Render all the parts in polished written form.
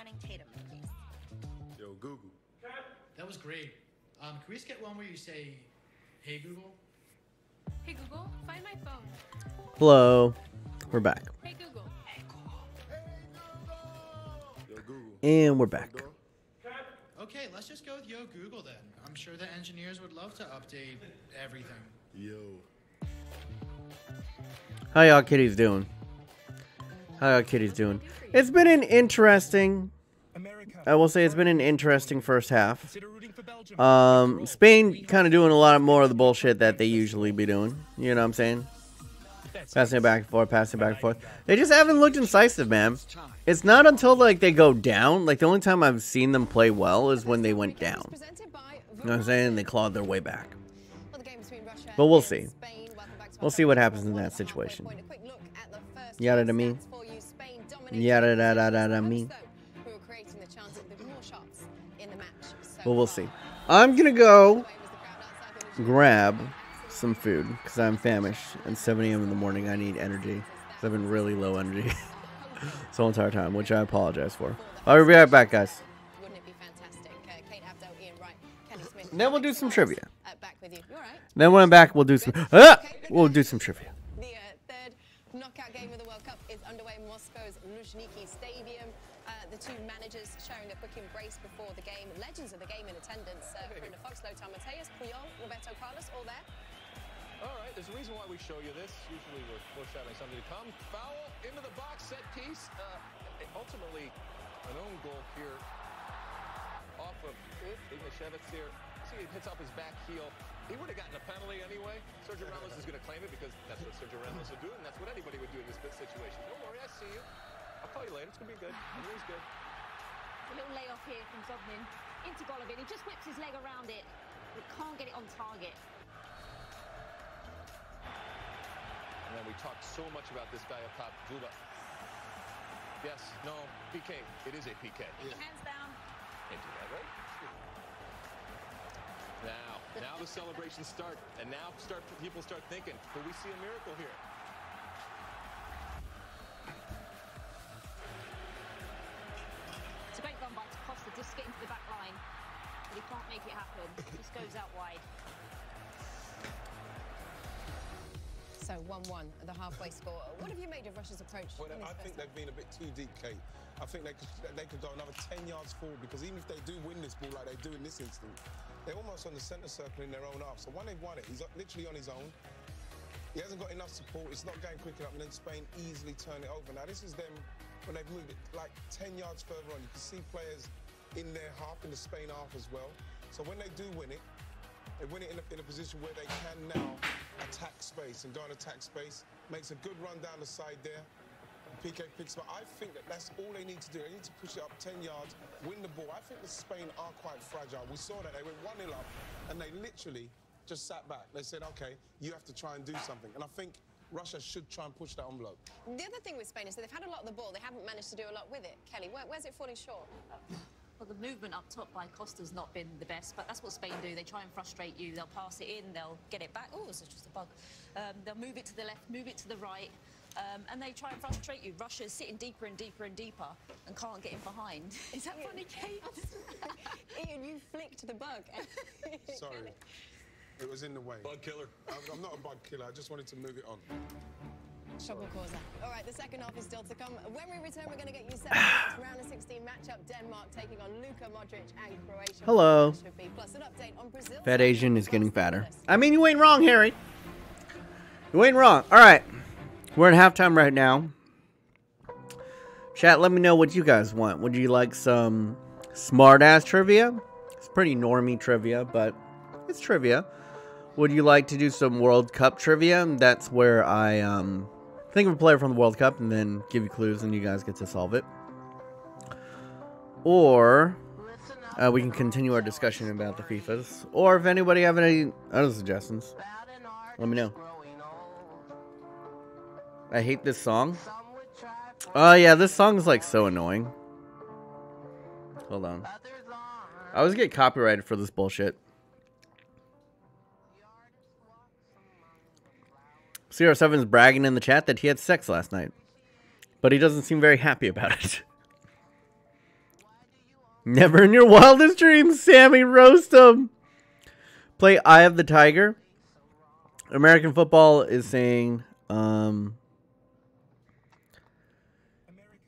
Channing Tatum movies. Yo, Google. That was great. Can we just get one where you say, "Hey Google"? Hey Google, find my phone. Hello. We're back. Hey Google. Hey Google. Yo, Google. And we're back. Okay, let's just go with Yo Google then. I'm sure the engineers would love to update everything. Yo. How y'all kitties doing? How y'all kitties doing? It's been an interesting... I will say it's been an interesting first half. Spain kind of doing a lot more of the bullshit that they usually be doing. You know what I'm saying? Passing it back and forth, passing it back and forth. They just haven't looked incisive, man. It's not until, like, they go down. Like, the only time I've seen them play well is when they went down. You know what I'm saying? They clawed their way back. But we'll see. We'll see what happens in that situation. Yada to me. Yada da da da da me. But we'll see. I'm gonna go grab some food because I'm famished. And 7 a.m. in the morning, I need energy. 'Cause I've been really low energy this whole entire time, which I apologize for. I'll be right back, guys. Then we'll do some trivia. Then when I'm back, we'll do some. We'll do some trivia. The third knockout game of the World Cup is underway in Moscow's Luzhniki Stadium. The two managers sharing a quick embrace before the game. Legends of the game in attendance. Friend of Fox, Lothar Matthäus, Puyol, Roberto Carlos, all there. All right, there's a reason why we show you this. Usually we're foreshadowing something to come. Foul into the box, set piece. Ultimately, an own goal here off of Ignashevich here. See, it hits off his back heel. He would have gotten a penalty anyway. Sergio Ramos is going to claim it because that's what Sergio Ramos would do, and that's what anybody would do in this situation. Don't worry, I see you. I'll call you later. It's going to be good. Everything's good. A little layoff here from Futbin into Golovin. He just whips his leg around it, but can't get it on target. And then we talked so much about this guy up top, Zuba. Yes, no, PK. It is a PK. Yeah. Hands down. Can't do that, right? Now the celebrations start, and now people start thinking, will we see a miracle here? It's a great run by Costa, just get into the back line, but he can't make it happen. Just goes out wide. So 1-1 at the halfway score. What have you made of Russia's approach? Well, I think they've been a bit too deep, Kate. I think they could go another 10 yards forward, because even if they do win this ball like they do in this instance, they're almost on the centre circle in their own half. So when they've won it, he's literally on his own. He hasn't got enough support. It's not going quick enough, and then Spain easily turn it over. Now, this is them when they've moved it like 10 yards further on. You can see players in their half, in the Spain half as well. So when they do win it, they win it in a position where they can now attack space and go and attack space. Makes a good run down the side there. PK picks up. I think that's all they need to do. They need to push it up 10 yards, win the ball. I think the Spain are quite fragile. We saw that. They went 1-0 up, and they literally just sat back. They said, OK, you have to try and do something. And I think Russia should try and push that envelope. The other thing with Spain is that they've had a lot of the ball. They haven't managed to do a lot with it. Kelly, where's it falling short? Well, the movement up top by Costa's not been the best, but that's what Spain do. They try and frustrate you. They'll pass it in, they'll get it back. Oh, it's just a bug. They'll move it to the left, move it to the right, and they try and frustrate you. Russia's sitting deeper and deeper and deeper and can't get in behind. Is that funny, Kate? Ian, you flicked the bug. Sorry. It was in the way. Bug killer. I'm not a bug killer. I just wanted to move it on. Trouble causer. All right, the second half is still to come. When we return, we're going to get you set for the round of 16 matchup. Denmark taking on Luka Modric and Croatia. Hello. Plus an update on Brazil. Fat Asian is getting fatter. I mean, you ain't wrong, Harry. You ain't wrong. All right. We're in halftime right now. Chat, let me know what you guys want. Would you like some smart-ass trivia? It's pretty normie trivia, but it's trivia. Would you like to do some World Cup trivia? That's where I think of a player from the World Cup and then give you clues and you guys get to solve it. Or we can continue our discussion about the FIFAs. Or if anybody have any other suggestions, let me know. I hate this song. Oh yeah, this song is like so annoying. Hold on. I always get copyrighted for this bullshit. CR7 is bragging in the chat that he had sex last night. But he doesn't seem very happy about it. Never in your wildest dreams, Sammy. Roast him. Play Eye of the Tiger. American football is saying,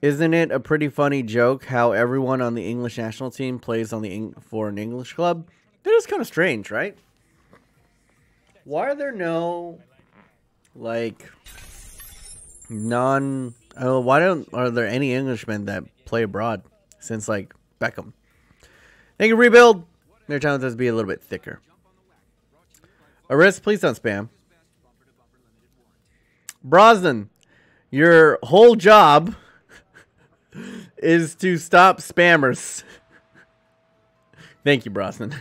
isn't it a pretty funny joke how everyone on the English national team plays on the for an English club? That is kind of strange, right? Why are there no, like, are there any Englishmen that play abroad since, like, Beckham? Thank you, Rebuild. Their talent does be a little bit thicker. Aris, please don't spam. Brosnan, your whole job is to stop spammers. Thank you, Brosnan.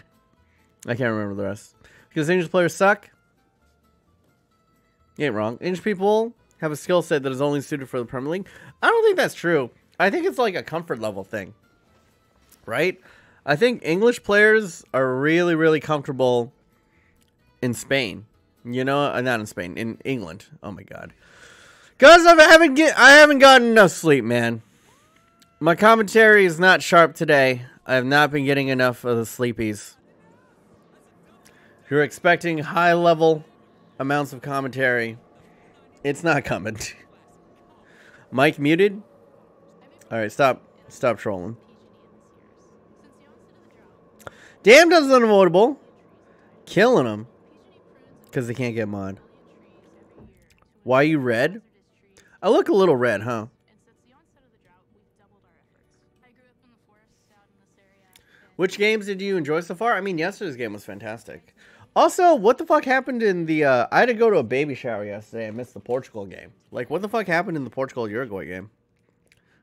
I can't remember the rest. Because English players suck? You ain't wrong. English people have a skill set that is only suited for the Premier League. I don't think that's true. I think it's like a comfort level thing. Right? I think English players are really, really comfortable in Spain. You know, not in Spain, in England. Oh my god. Guys, I haven't gotten enough sleep, man. My commentary is not sharp today. I have not been getting enough of the sleepies. If you're expecting high level amounts of commentary, it's not coming. Mike muted? Alright, stop trolling. Damn does unavoidable. Killing them. Because they can't get mod. Why you red? I look a little red, huh? Which games did you enjoy so far? I mean, yesterday's game was fantastic. Also, what the fuck happened in the... I had to go to a baby shower yesterday. I missed the Portugal game. Like, what the fuck happened in the Portugal-Uruguay game?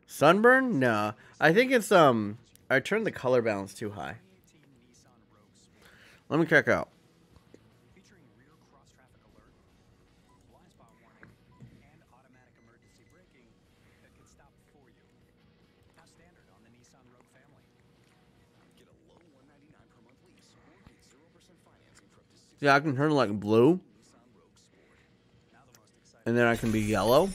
Sunburn? Nah. I think it's... I turned the color balance too high. Let me check out. Yeah, I can turn like blue. And then I can be yellow.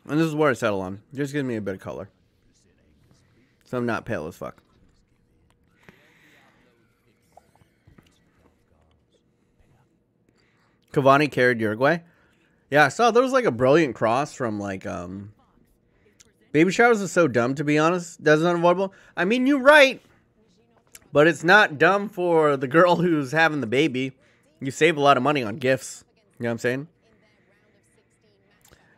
And this is where I settle on. Just give me a bit of color. So I'm not pale as fuck. Cavani carried Uruguay. Yeah, I saw there was like a brilliant cross from like baby showers are so dumb, to be honest. That's unavoidable. I mean, you're right. But it's not dumb for the girl who's having the baby. You save a lot of money on gifts. You know what I'm saying?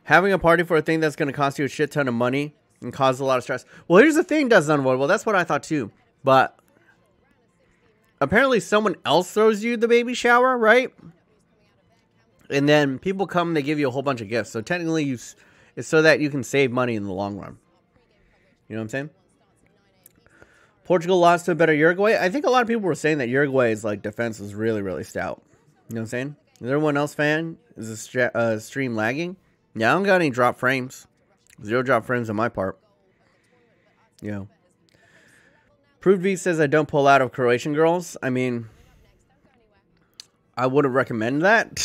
Having a party for a thing that's going to cost you a shit ton of money and cause a lot of stress. Well, here's the thing, that's unavoidable. That's what I thought too. But apparently someone else throws you the baby shower, right? And then people come and they give you a whole bunch of gifts. So technically it's so that you can save money in the long run. You know what I'm saying? Portugal lost to a better Uruguay. I think a lot of people were saying that Uruguay's like defense is really, really stout. You know what I'm saying? Is everyone else fan? Is the stream lagging? Yeah, I don't got any drop frames. 0 drop frames on my part. You know. Proved V says I don't pull out of Croatian girls. I mean, I wouldn't recommend that.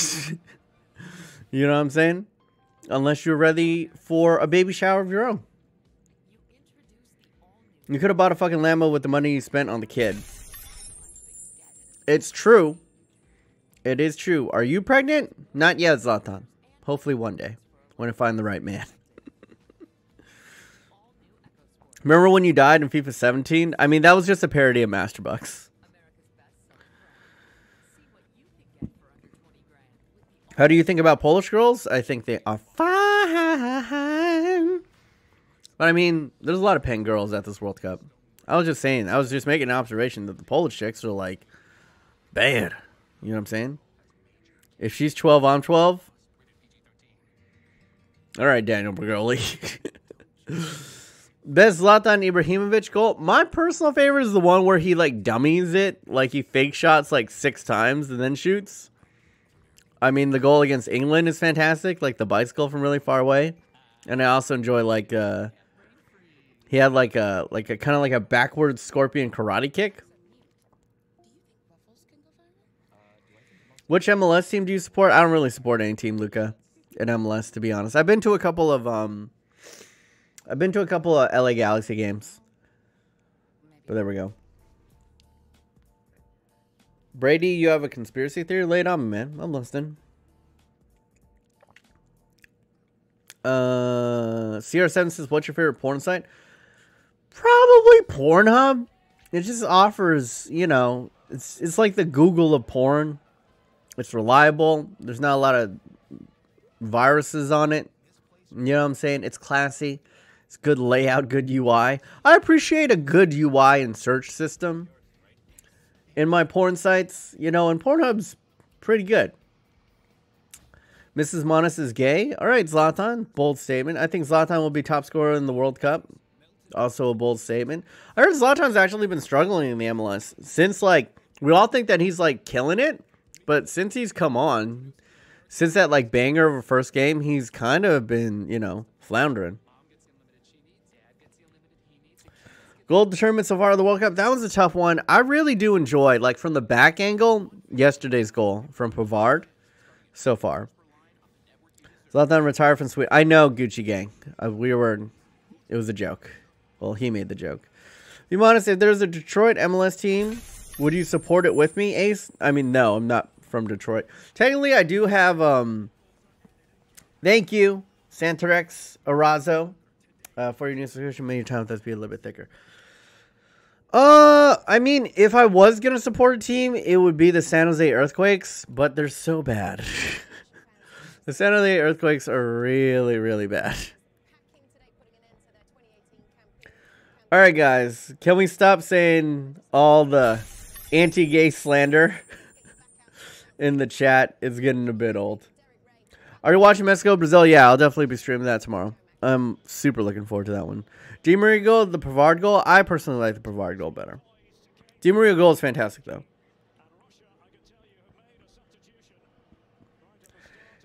You know what I'm saying? Unless you're ready for a baby shower of your own. You could have bought a fucking Lambo with the money you spent on the kid. It's true. It is true. Are you pregnant? Not yet, Zlatan. Hopefully one day. When I find the right man. Remember when you died in FIFA 17? I mean, that was just a parody of Masterbucks. How do you think about Polish girls? I think they are fine. But I mean, there's a lot of pen girls at this World Cup. I was just saying, I was just making an observation that the Polish chicks are like, bad. You know what I'm saying? If she's 12, I'm 12. All right, Daniel Bergoli. Best Zlatan Ibrahimovic goal. My personal favorite is the one where he like dummies it. Like he fake shots like 6 times and then shoots. I mean, the goal against England is fantastic. Like the bicycle from really far away. And I also enjoy like he had like a kind of like a backward scorpion karate kick. Which MLS team do you support? I don't really support any team, Luca. in MLS, to be honest. I've been to a couple of LA Galaxy games. But there we go. Brady, you have a conspiracy theory? Lay it on me, man. I'm listening. CR7 says, what's your favorite porn site? Probably Pornhub. It just offers, you know, it's like the Google of porn. It's reliable. There's not a lot of viruses on it. You know what I'm saying? It's classy. It's good layout, good UI. I appreciate a good UI and search system in my porn sites. You know, and Pornhub's pretty good. Mrs. Monis is gay. All right, Zlatan. Bold statement. I think Zlatan will be top scorer in the World Cup. Also a bold statement. I heard Zlatan's actually been struggling in the MLS. Since, like, we all think that he's, like, killing it. But since he's come on, since that, like, banger of a first game, he's kind of been, you know, floundering. Goal determined so far in the World Cup. That was a tough one. I really do enjoy, like, from the back angle, yesterday's goal from Pavard so far. Zlatan retired from Sweden. I know, Gucci Gang. It was a joke. Well, he made the joke. Be honest, if there's a Detroit MLS team, would you support it with me, Ace? I mean, no, I'm not from Detroit. Technically, I do have, thank you, Santarex Arazo, for your new subscription. Many times that's be a little bit thicker. I mean, if I was going to support a team, it would be the San Jose Earthquakes, but they're so bad. The San Jose Earthquakes are really, really bad. All right, guys. Can we stop saying all the anti-gay slander in the chat? It's getting a bit old. Are you watching Mexico, Brazil? Yeah, I'll definitely be streaming that tomorrow. I'm super looking forward to that one. Di Maria goal, the Pavard goal. I personally like the Pavard goal better. Di Maria goal is fantastic, though.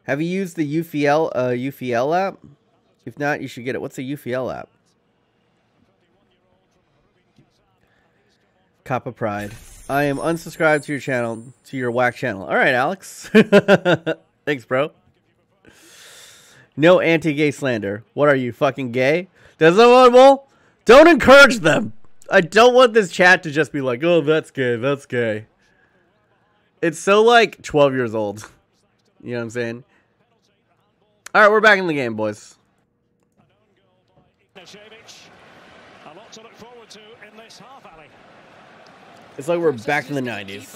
Have you used the UFL app? If not, you should get it. What's the UFL app? Kappa Pride. I am unsubscribed to your channel, to your whack channel. All right, Alex. Thanks, bro. No anti-gay slander. What are you, fucking gay? Does someone will? Don't encourage them. I don't want this chat to just be like, oh, that's gay, that's gay. It's so, like, 12 years old. You know what I'm saying? All right, we're back in the game, boys. A lot to look forward to in this half, Ali. It's like we're back in the 90s.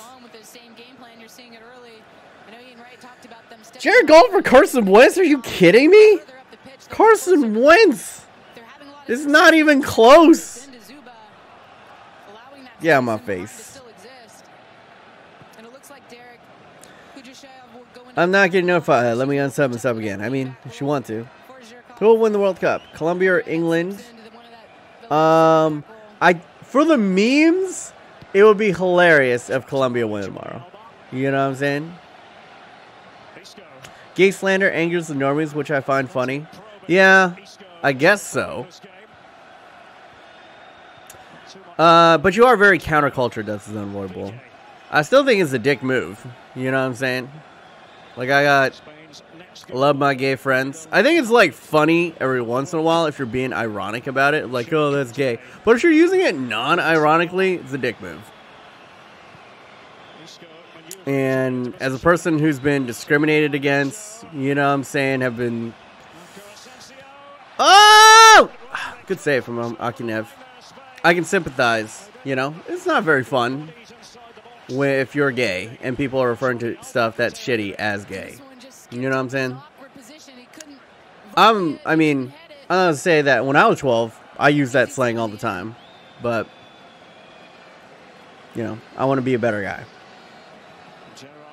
Jared Goff for Carson Wentz? Are you kidding me? Carson Wentz! This is not even close. Yeah, my face. I'm not getting notified. Let me unsub and sub again. I mean, if you want to. Who will win the World Cup? Colombia or England? For the memes, it would be hilarious if Colombia win tomorrow. You know what I'm saying? Gay slander angers the normies, which I find funny. Yeah, I guess so. But you are very counterculture, that's unavoidable. I still think it's a dick move. You know what I'm saying? Like, I love my gay friends. I think it's, like, funny every once in a while if you're being ironic about it. Like, oh, that's gay. But if you're using it non-ironically, it's a dick move. And as a person who's been discriminated against, you know what I'm saying, have been... Oh! Good save from Akinev. I can sympathize, you know? It's not very fun if you're gay and people are referring to stuff that's shitty as gay. You know what I'm saying? I mean, I'm going to say that when I was 12, I used that slang all the time. But, you know, I want to be a better guy.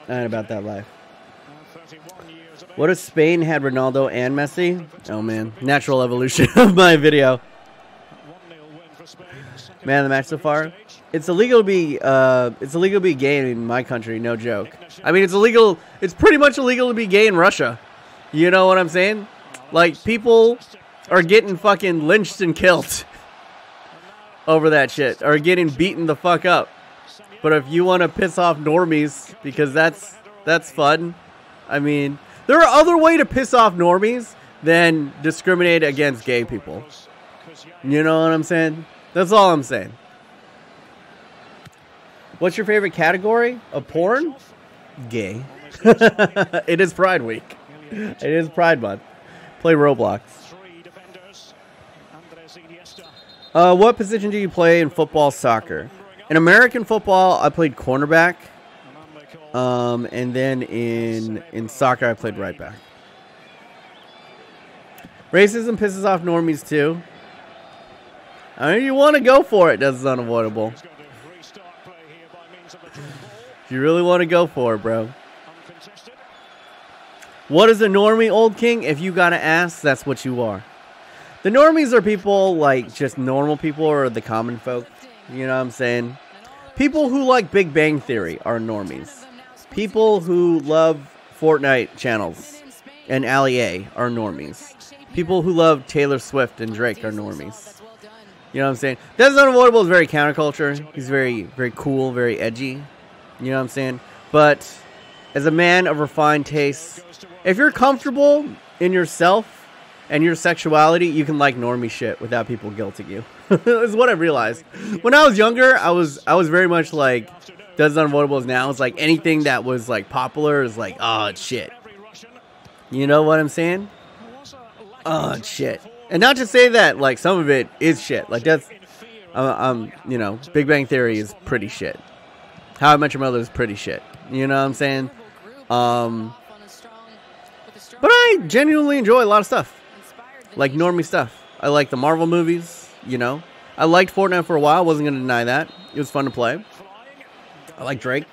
I ain't about that life. What if Spain had Ronaldo and Messi? Oh, man. Natural evolution of my video. Man of the match so far. It's illegal to be gay in my country, no joke. I mean, it's illegal. It's pretty much illegal to be gay in Russia. You know what I'm saying? Like, people are getting fucking lynched and killed over that shit. Or getting beaten the fuck up. But if you want to piss off normies, because that's fun. I mean, There are other way to piss off normies than discriminate against gay people. You know what I'm saying? That's all I'm saying. What's your favorite category of porn? Gay. It is Pride Week. It is Pride Month. Play Roblox. What position do you play in football, soccer? In American football, I played cornerback. And then in soccer, I played right back. Racism pisses off normies too. I mean, you want to go for it. That's unavoidable. If you really want to go for it, bro. What is a normie, Old King? If you gotta ask, that's what you are. The normies are people like just normal people or the common folk. You know what I'm saying? People who like Big Bang Theory are normies. People who love Fortnite channels and Ali A are normies. People who love Taylor Swift and Drake are normies. You know what I'm saying? That's Unavoidable is very counterculture. He's very, very cool, very edgy. You know what I'm saying? But as a man of refined tastes, if you're comfortable in yourself and your sexuality, you can like normie shit without people guilting you. Is what I realized. When I was younger, I was very much like, That's Unavoidable is now. It's like anything that was like popular is like, oh, it's shit. You know what I'm saying? Oh, it's shit. And not to say that like some of it is shit. Like that's, you know, Big Bang Theory is pretty shit. How I Met Your Mother is pretty shit. You know what I'm saying? But I genuinely enjoy a lot of stuff. Like normie stuff. I like the Marvel movies, you know. I liked Fortnite for a while. Wasn't going to deny that. It was fun to play. I like Drake.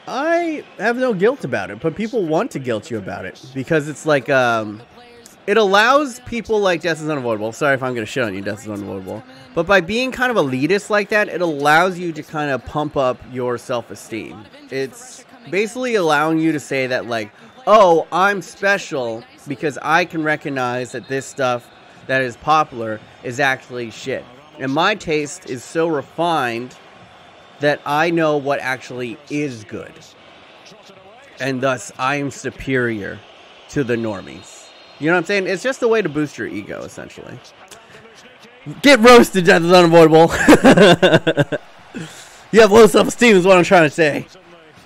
I have no guilt about it, but people want to guilt you about it. Because it's like, it allows people like Death is Unavoidable. Sorry if I'm going to shit on you, Death is Unavoidable. But by being kind of elitist like that, it allows you to kind of pump up your self-esteem. It's basically allowing you to say that like, oh, I'm special because I can recognize that this stuff that is popular is actually shit. And my taste is so refined that I know what actually is good. And thus, I am superior to the normies. You know what I'm saying? It's just a way to boost your ego, essentially. Get roasted, Death is Unavoidable. You have low self-esteem is what I'm trying to say.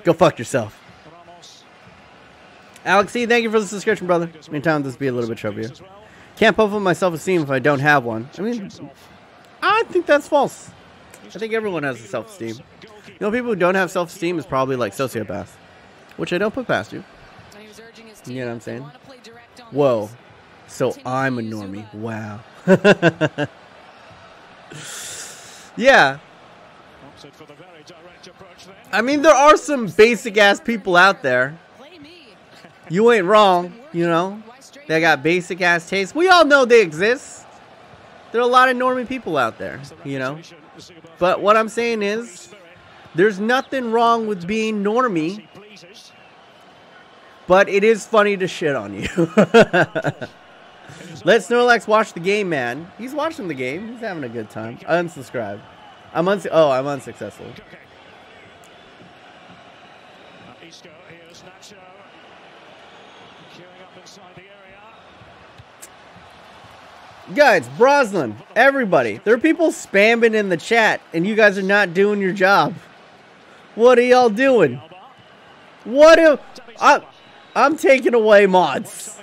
Go fuck yourself. Alex C, thank you for the subscription, brother. In time, this be a little bit chubbier. Can't pump up my self-esteem if I don't have one. I mean, I think that's false. I think everyone has a self-esteem. You know, people who don't have self-esteem is probably like sociopaths. Which I don't put past you. You know what I'm saying? Whoa. So I'm a normie. Wow. Yeah. I mean, there are some basic-ass people out there. You ain't wrong, you know. They got basic-ass tastes. We all know they exist. There are a lot of normie people out there, you know. But what I'm saying is, there's nothing wrong with being normie. But it is funny to shit on you. Let Snorlax watch the game, man. He's watching the game. He's having a good time. Unsubscribe. I'm unsuccessful. Guys, Broslin, everybody. There are people spamming in the chat, and you guys are not doing your job. What are y'all doing? I'm taking away mods.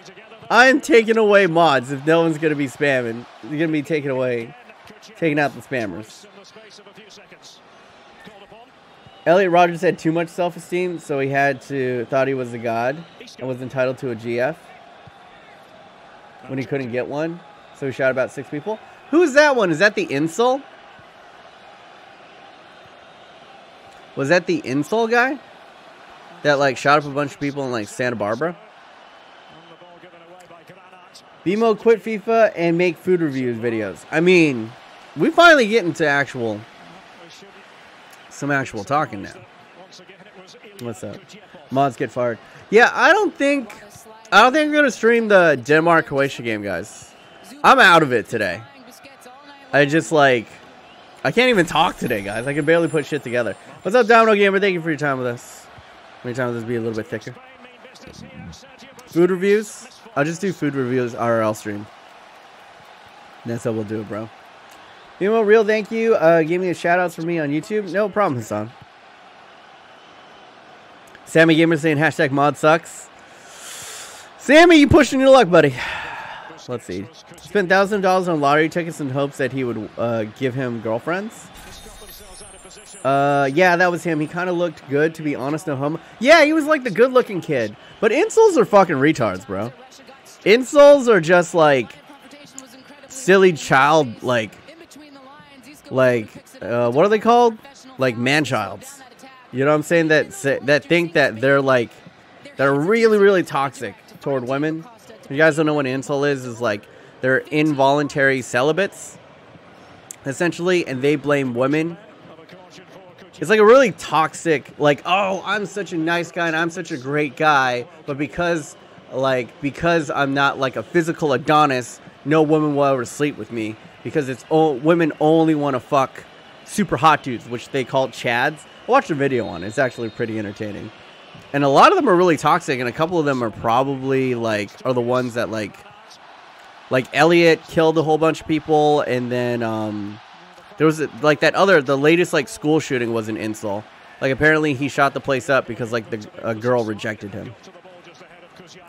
I'm taking away mods if no one's going to be spamming. You're going to be taking out the spammers. Elliot Rogers had too much self-esteem, so he thought he was a god and was entitled to a GF when he couldn't get one. So he shot about 6 people. Who's that one? Is that the Insult? Was that the Insult guy? That like shot up a bunch of people in like Santa Barbara? BMO quit FIFA and make food reviews videos. I mean, we finally get into some actual talking now. What's up? Mods get fired. Yeah, I don't think I'm gonna stream the Denmark-Croatia game, guys. I'm out of it today. I can't even talk today, guys. I can barely put shit together. What's up, Domino Gamer? Thank you for your time with us. many times this be a little bit thicker. Food reviews. I'll just do food reviews IRL stream. That's how we'll do it, bro. You know, real thank you. Give me a shout outs for me on YouTube. No problem, Hassan. Sammy Gamer saying hashtag mod sucks. Sammy, you pushing your luck, buddy. Let's see. Spent thousands of dollars on lottery tickets in hopes that he would give him girlfriends. Yeah, that was him. He kind of looked good, to be honest. No homo. Yeah, he was like the good-looking kid. But insoles are fucking retards, bro. Insoles are just like silly child, like what are they called? Like man-childs. You know what I'm saying? That think that they're really, really toxic toward women. If you guys don't know what an insult is like they're involuntary celibates, essentially, and they blame women. It's like a really toxic, like, oh, I'm such a nice guy and I'm such a great guy, but because I'm not like a physical Adonis, no woman will ever sleep with me because women only want to fuck super hot dudes, which they call chads. I watched a video on it. It's actually pretty entertaining. And a lot of them are really toxic, and a couple of them are probably are the ones that like Elliot killed a whole bunch of people, and then there was the latest school shooting was an insult. Like apparently he shot the place up because a girl rejected him.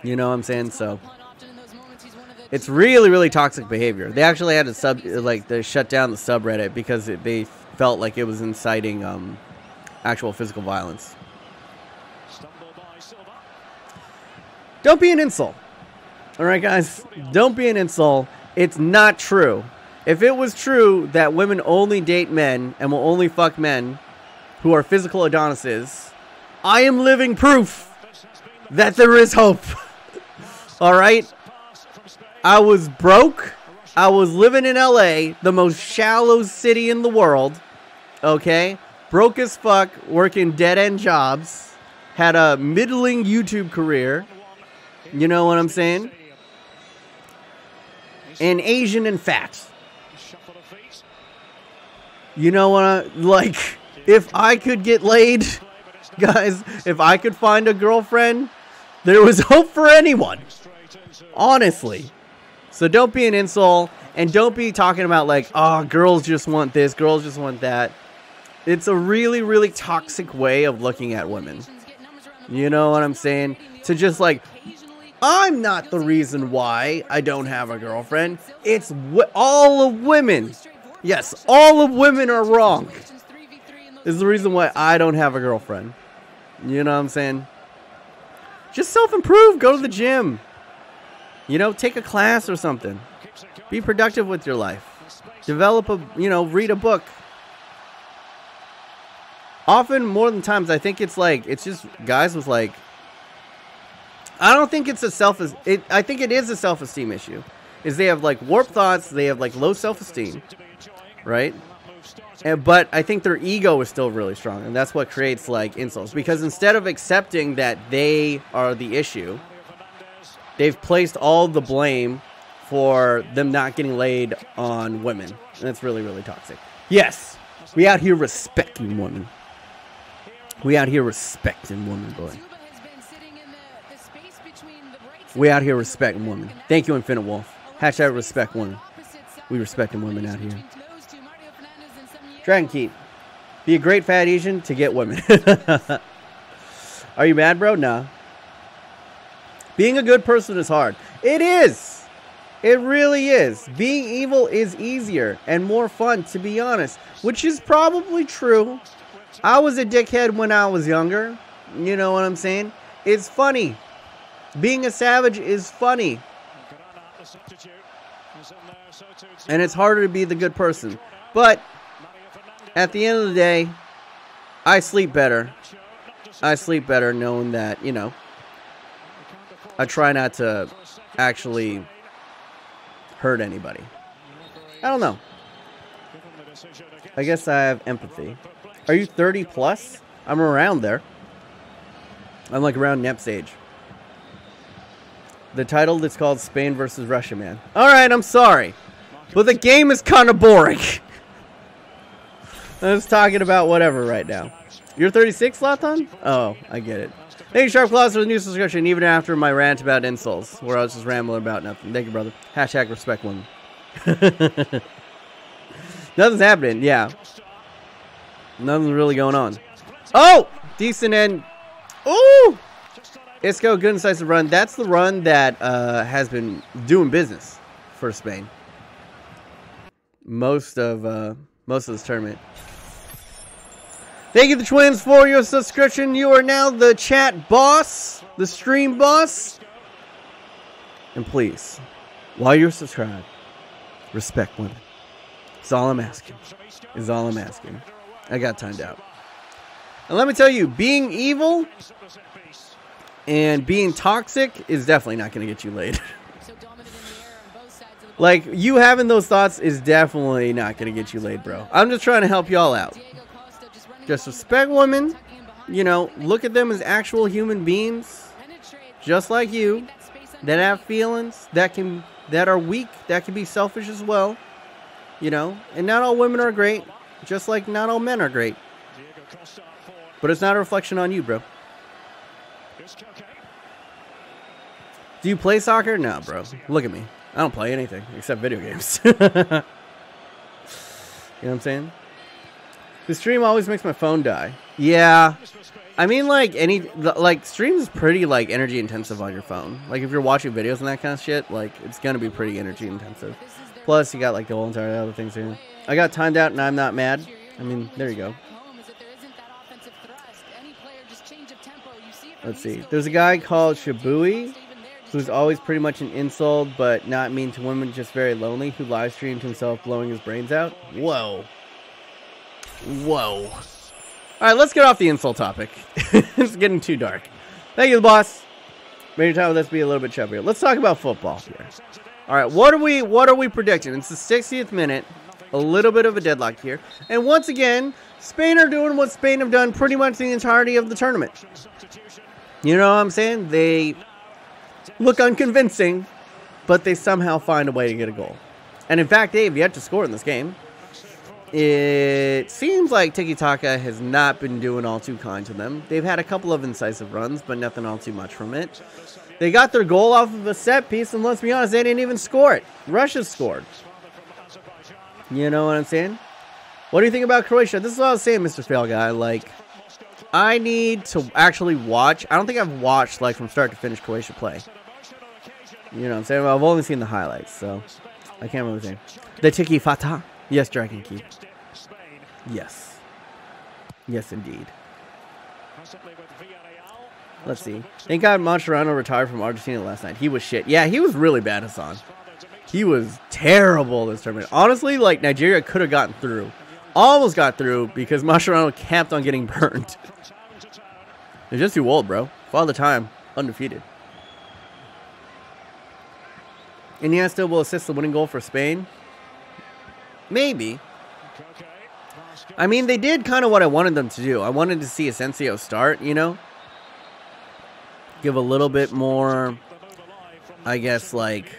You know what I'm saying? So it's really, really toxic behavior. They actually had to they shut down the subreddit because they felt like it was inciting actual physical violence. Don't be an insult. All right, guys? Don't be an insult. It's not true. If it was true that women only date men and will only fuck men who are physical Adonises, I am living proof that there is hope. All right? I was broke. I was living in LA, the most shallow city in the world. Okay? Broke as fuck, working dead-end jobs. Had a middling YouTube career. You know what I'm saying? And Asian and fat. You know what if I could get laid, guys, if I could find a girlfriend, there was hope for anyone. Honestly. So don't be an insult, and don't be talking about oh, girls just want this, girls just want that. It's a really, really toxic way of looking at women. You know what I'm saying? To just I'm not the reason why I don't have a girlfriend. It's all of women. Yes, all of women are wrong. This is the reason why I don't have a girlfriend. You know what I'm saying? Just self-improve. Go to the gym. You know, take a class or something. Be productive with your life. Develop read a book. Often, more than times, I think it's just guys with I don't think it's I think it is a self-esteem issue. Is they have warped thoughts, they have low self-esteem, right? But I think their ego is still really strong, and that's what creates insults. Because instead of accepting that they are the issue, they've placed all the blame for them not getting laid on women, and that's really, really toxic. Yes, we out here respecting women. We out here respecting women, boy. We out here respecting women. Thank you, Infinite Wolf. Hashtag respect women. We respecting women out here. Dragon Keep. Be a great fat Asian to get women. Are you mad, bro? Nah. Being a good person is hard. It is. It really is. Being evil is easier and more fun, to be honest. Which is probably true. I was a dickhead when I was younger. You know what I'm saying? It's funny. Being a savage is funny. And it's harder to be the good person. But at the end of the day, I sleep better. I sleep better knowing that, I try not to actually hurt anybody. I don't know. I guess I have empathy. Are you 30 plus? I'm around there. I'm around Nep's age. The title is called Spain versus Russia, man. Alright, I'm sorry. But the game is kind of boring. I'm just talking about whatever right now. You're 36, Latan? Oh, I get it. Thank you, Sharp Claws, for the new subscription, even after my rant about insults, where I was just rambling about nothing. Thank you, brother. Hashtag respect women. Nothing's happening, yeah. Nothing's really going on. Oh! Decent end. Ooh! Isco, good incisive run. That's the run that has been doing business for Spain. Most of this tournament. Thank you, the twins, for your subscription. You are now the chat boss, the stream boss. And please, while you're subscribed, respect women. That's all I'm asking. Is all I'm asking. I got timed out. And let me tell you, being evil and being toxic is definitely not going to get you laid. Like, you having those thoughts is definitely not going to get you laid, bro. I'm just trying to help y'all out. Just respect women. You know, look at them as actual human beings, just like you, that have feelings, that are weak, that can be selfish as well. You know, and not all women are great, just like not all men are great. But it's not a reflection on you, bro. Do you play soccer? No, bro. Look at me. I don't play anything except video games. You know what I'm saying? The stream always makes my phone die. Yeah. I mean, like, streams is pretty, like, energy intensive on your phone. Like, if you're watching videos and that kind of shit, like, it's gonna be pretty energy intensive. Plus, you got, like, the whole entire other things here. I got timed out and I'm not mad. I mean, there you go. Let's see. There's a guy called Shibui, who's always pretty much an insult, but not mean to women, just very lonely, who live streamed himself blowing his brains out. Whoa. Whoa. Alright, let's get off the insult topic. It's getting too dark. Thank you, the boss. Maybe time with us be a little bit chubbier. Let's talk about football here. Alright, what are we predicting? It's the 60th minute. A little bit of a deadlock here. And once again, Spain are doing what Spain have done pretty much the entirety of the tournament. You know what I'm saying? They look unconvincing, but they somehow find a way to get a goal. And in fact, they have yet to score in this game. It seems like Tiki-Taka has not been doing all too kind to them. They've had a couple of incisive runs, but nothing all too much from it. They got their goal off of a set piece, and let's be honest, they didn't even score it. Russia scored. You know what I'm saying? What do you think about Croatia? This is what I was saying, Mr. Fail Guy. Like, I need to actually watch. I don't think I've watched, like, from start to finish Croatia play. You know what I'm saying? Well, I've only seen the highlights, so I can't really say. The Tiki Fata. Yes, Dragon Key. Yes. Yes, indeed. Let's see. Thank God Mascherano retired from Argentina last night. He was shit. Yeah, he was really bad, Hassan. He was terrible this tournament. Honestly, like, Nigeria could have gotten through. Almost got through because Mascherano kept on getting burned. They're just too old, bro. Father Time, undefeated. Iniesta will assist the winning goal for Spain. Maybe. I mean, they did kind of what I wanted them to do. I wanted to see Asensio start, you know? Give a little bit more, I guess, like,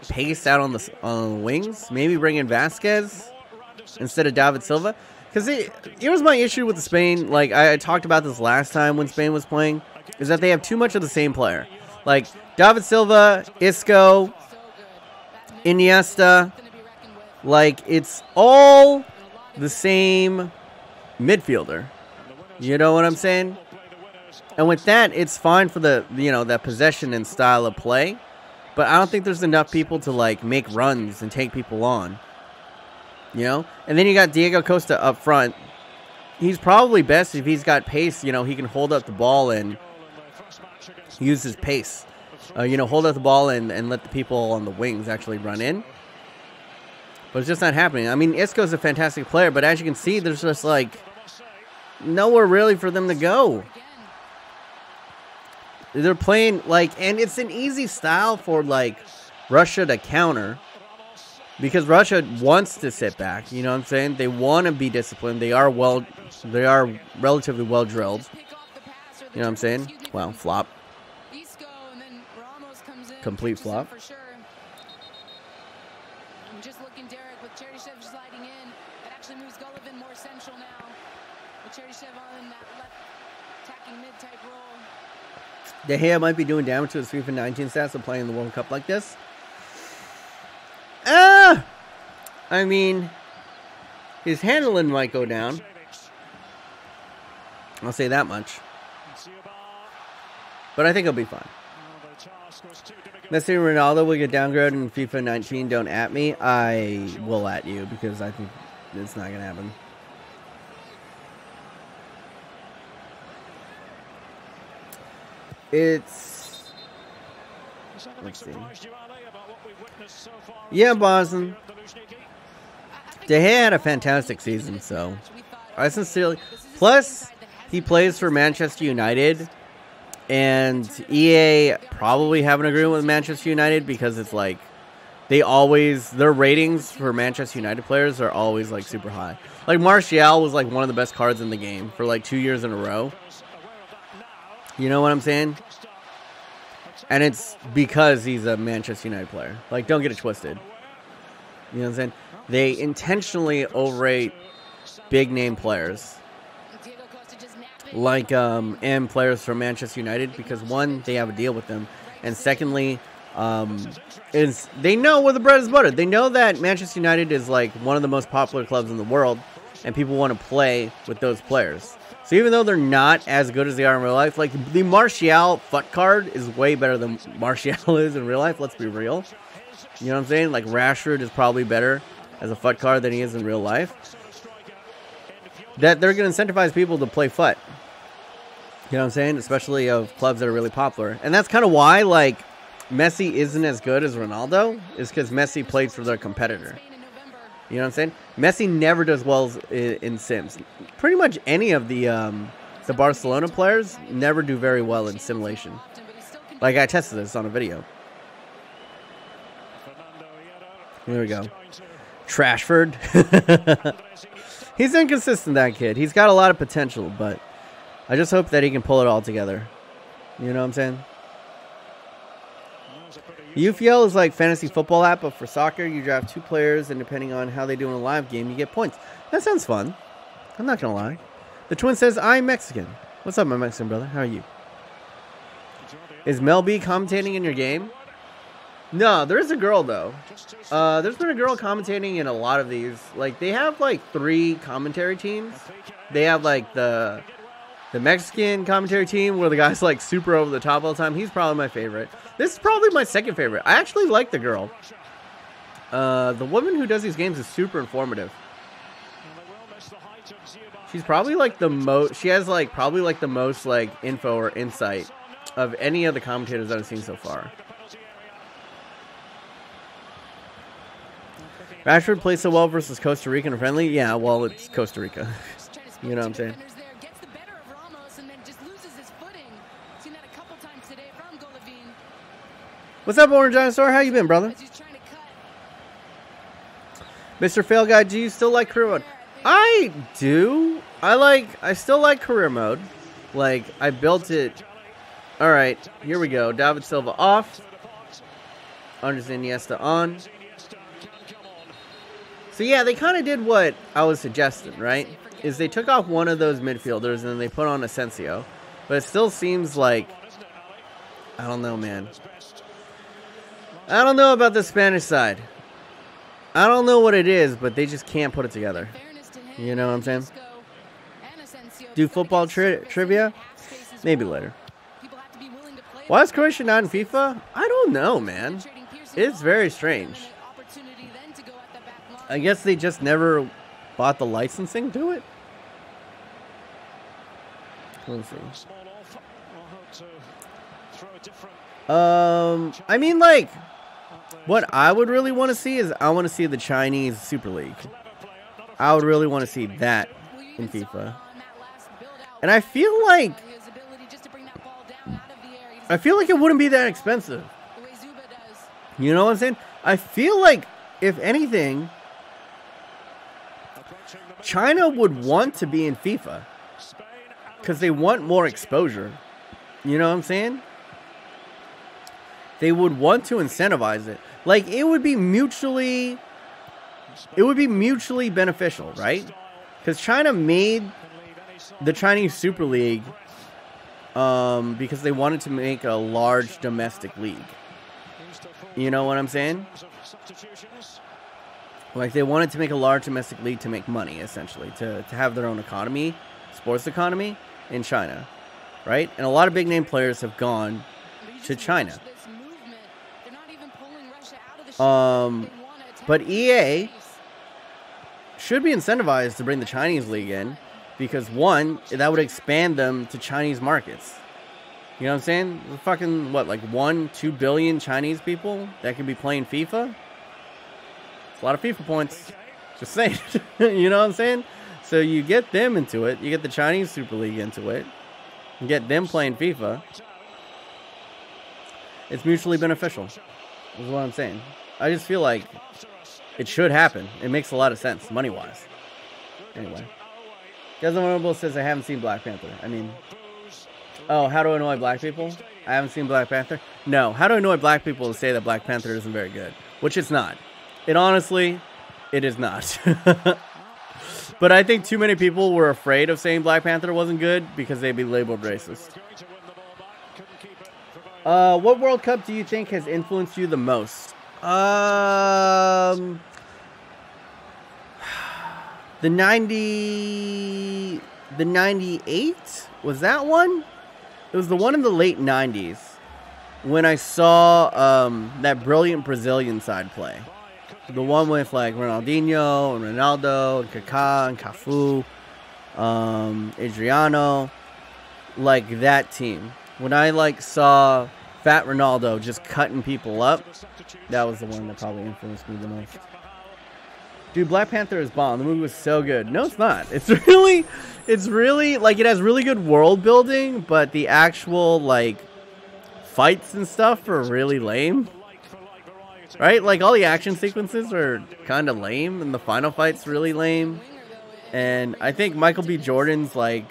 pace out on the wings. Maybe bring in Vasquez instead of David Silva. Because here's my issue with the Spain. Like, I talked about this last time when Spain was playing. Is that they have too much of the same player. Like, David Silva, Isco, Iniesta. Like, it's all the same midfielder. You know what I'm saying? And with that, it's fine for the, you know, that possession and style of play. But I don't think there's enough people to, like, make runs and take people on. You know? And then you got Diego Costa up front. He's probably best if he's got pace. You know, he can hold up the ball and use his pace. You know, hold up the ball and let the people on the wings actually run in. But it's just not happening. I mean, Isco's a fantastic player, but as you can see, there's just, like, nowhere really for them to go. They're playing, like, and it's an easy style for, like, Russia to counter. Because Russia wants to sit back, you know what I'm saying? They want to be disciplined. They are relatively well drilled. You know what I'm saying? Wow, flop. Complete flop. Just looking, Derek, with Cheryshev sliding in. It actually moves Golovin more central now. With Cheryshev on that left De Gea might be doing damage to his FIFA 19 stats of playing the World Cup like this. I mean, his handling might go down. I'll say that much. But I think he'll be fine. Messi and Ronaldo will get downgraded in FIFA 19. Don't at me. I will at you because I think it's not going to happen. It's... Let's see. Yeah, Boston. De Gea had a fantastic season, so I sincerely... Plus, he plays for Manchester United, and EA probably have an agreement with Manchester United because it's like, they always... Their ratings for Manchester United players are always like super high. Like, Martial was like one of the best cards in the game for like 2 years in a row. You know what I'm saying? And it's because he's a Manchester United player. Like, don't get it twisted. You know what I'm saying? They intentionally overrate big name players. Like, and players from Manchester United because, one, they have a deal with them. And secondly, is they know where the bread is buttered. They know that Manchester United is like one of the most popular clubs in the world. And people want to play with those players. So even though they're not as good as they are in real life, like the Martial FUT card is way better than Martial is in real life. Let's be real. You know what I'm saying? Like Rashford is probably better as a FUT card than he is in real life. That they're going to incentivize people to play FUT. You know what I'm saying? Especially of clubs that are really popular. And that's kind of why like Messi isn't as good as Ronaldo, is because Messi played for their competitor. You know what I'm saying? Messi never does well in Sims. Pretty much any of the Barcelona players never do very well in simulation. Like, I tested this on a video. There we go. Trashford. He's inconsistent, that kid. He's got a lot of potential, but I just hope that he can pull it all together. You know what I'm saying? UFL is like fantasy football app, but for soccer, you draft 2 players, and depending on how they do in a live game, you get points. That sounds fun. I'm not going to lie. The twin says, I'm Mexican. What's up, my Mexican brother? How are you? Is Mel B commentating in your game? No, there is a girl, though. There's been a girl commentating in a lot of these. Like, they have, like, 3 commentary teams. They have, like, the Mexican commentary team where the guy's, like, super over the top all the time. He's probably my favorite. This is probably my second favorite. I actually like the girl. The woman who does these games is super informative. She's probably like the most... She has like probably like the most like info or insight of any of the commentators that I've seen so far. Rashford plays so well versus Costa Rica and friendly. Yeah, well, it's Costa Rica. You know what I'm saying? What's up, Orange Dinosaur? How you been, brother? Mr. Fail Guy, do you still like career mode? I do. I still like career mode. Like, I built it. Alright, here we go. David Silva off. Andres Iniesta on. So yeah, they kind of did what I was suggesting, right? Is they took off one of those midfielders and then they put on Asensio. But it still seems like... I don't know, man. I don't know about the Spanish side. I don't know what it is, but they just can't put it together. You know what I'm saying? Do football trivia? Maybe later. Why is Croatia not in FIFA? I don't know, man. It's very strange. I guess they just never bought the licensing to it? Let's see. I mean, like... What I would really want to see is I want to see the Chinese Super League. I would really want to see that in FIFA. And I feel like it wouldn't be that expensive. You know what I'm saying? I feel like, if anything, China would want to be in FIFA because they want more exposure. You know what I'm saying? They would want to incentivize it. Like, it would be mutually beneficial, right? Because China made the Chinese Super League because they wanted to make a large domestic league. You know what I'm saying? Like, they wanted to make a large domestic league to make money, essentially, to have their own economy, sports economy in China, right? And a lot of big name players have gone to China. But EA should be incentivized to bring the Chinese league in, because one, that would expand them to Chinese markets. You know what I'm saying? Fucking, what, like 1-2 billion Chinese people that could be playing FIFA? It's a lot of FIFA points. Just saying. You know what I'm saying? So you get them into it. You get the Chinese Super League into it. You get them playing FIFA. It's mutually beneficial. Is what I'm saying. I just feel like it should happen. It makes a lot of sense, money-wise. Anyway. Desmond Honorable says, I haven't seen Black Panther. I mean... Oh, how to annoy black people? I haven't seen Black Panther. No, how to annoy black people to say that Black Panther isn't very good. Which it's not. It honestly, it is not. But I think too many people were afraid of saying Black Panther wasn't good because they'd be labeled racist. What World Cup do you think has influenced you the most? The 98? Was that one? It was the one in the late 90s when I saw that brilliant Brazilian side play. The one with like Ronaldinho and Ronaldo and Kaká and Cafu, Adriano, like that team. When I like saw Fat Ronaldo just cutting people up, that was the one that probably influenced me the most. Dude, Black Panther is bomb. The movie was so good. No, it's not. It's really, like, it has really good world building, but the actual, like, fights and stuff are really lame. Right? Like, all the action sequences are kind of lame, and the final fight's really lame. And I think Michael B. Jordan's, like,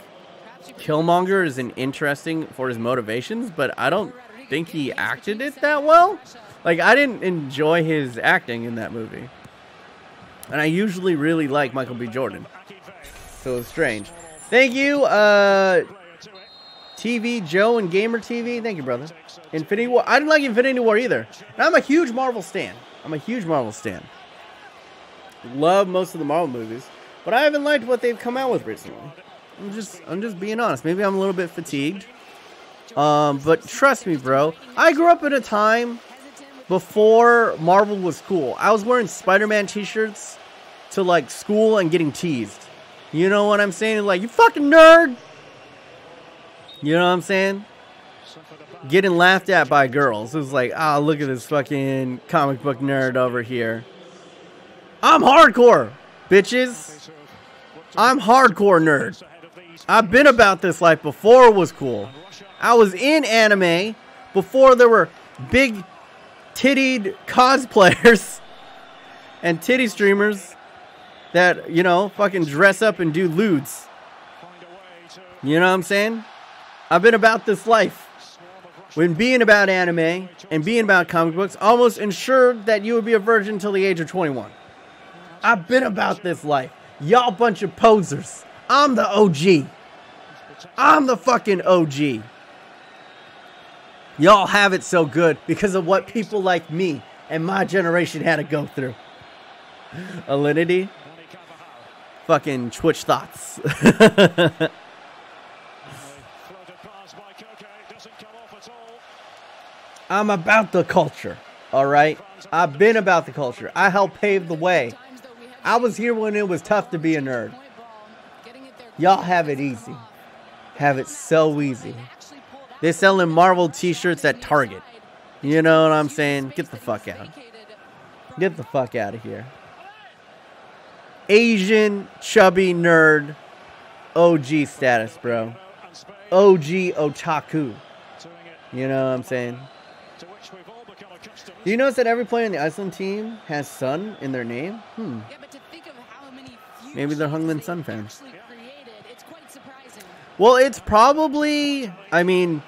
Killmonger is interesting for his motivations, but I don't think he acted it that well. Like, I didn't enjoy his acting in that movie. And I usually really like Michael B. Jordan. So it's strange. Thank you, TV Joe and Gamer TV. Thank you, brother. Infinity War. I didn't like Infinity War either. And I'm a huge Marvel stan. Love most of the Marvel movies. But I haven't liked what they've come out with recently. I'm just being honest. Maybe I'm a little bit fatigued. But trust me, bro. I grew up in a time before Marvel was cool. I was wearing Spider-Man t-shirts to like school and getting teased. You know what I'm saying? Like, you fucking nerd. You know what I'm saying? Getting laughed at by girls. It was like, ah, look at this fucking comic book nerd over here. I'm hardcore, bitches. I'm hardcore nerd. I've been about this life before it was cool. I was in anime before there were big tittied cosplayers and titty streamers that, you know, fucking dress up and do lewds. You know what I'm saying? I've been about this life. When being about anime and being about comic books almost ensured that you would be a virgin until the age of 21. I've been about this life. Y'all bunch of posers. I'm the OG. I'm the fucking OG. Y'all have it so good because of what people like me and my generation had to go through. Alinity. Fucking Twitch thoughts. I'm about the culture, alright? I've been about the culture. I helped pave the way. I was here when it was tough to be a nerd. Y'all have it easy. Have it so easy. They're selling Marvel t-shirts at Target. You know what I'm saying? Get the fuck out. Get the fuck out of here. Asian, chubby nerd. OG status, bro. OG otaku. You know what I'm saying? Do you notice that every player in the Iceland team has Sun in their name? Maybe they're Hungman Sun fans. Well, it's probably, I mean,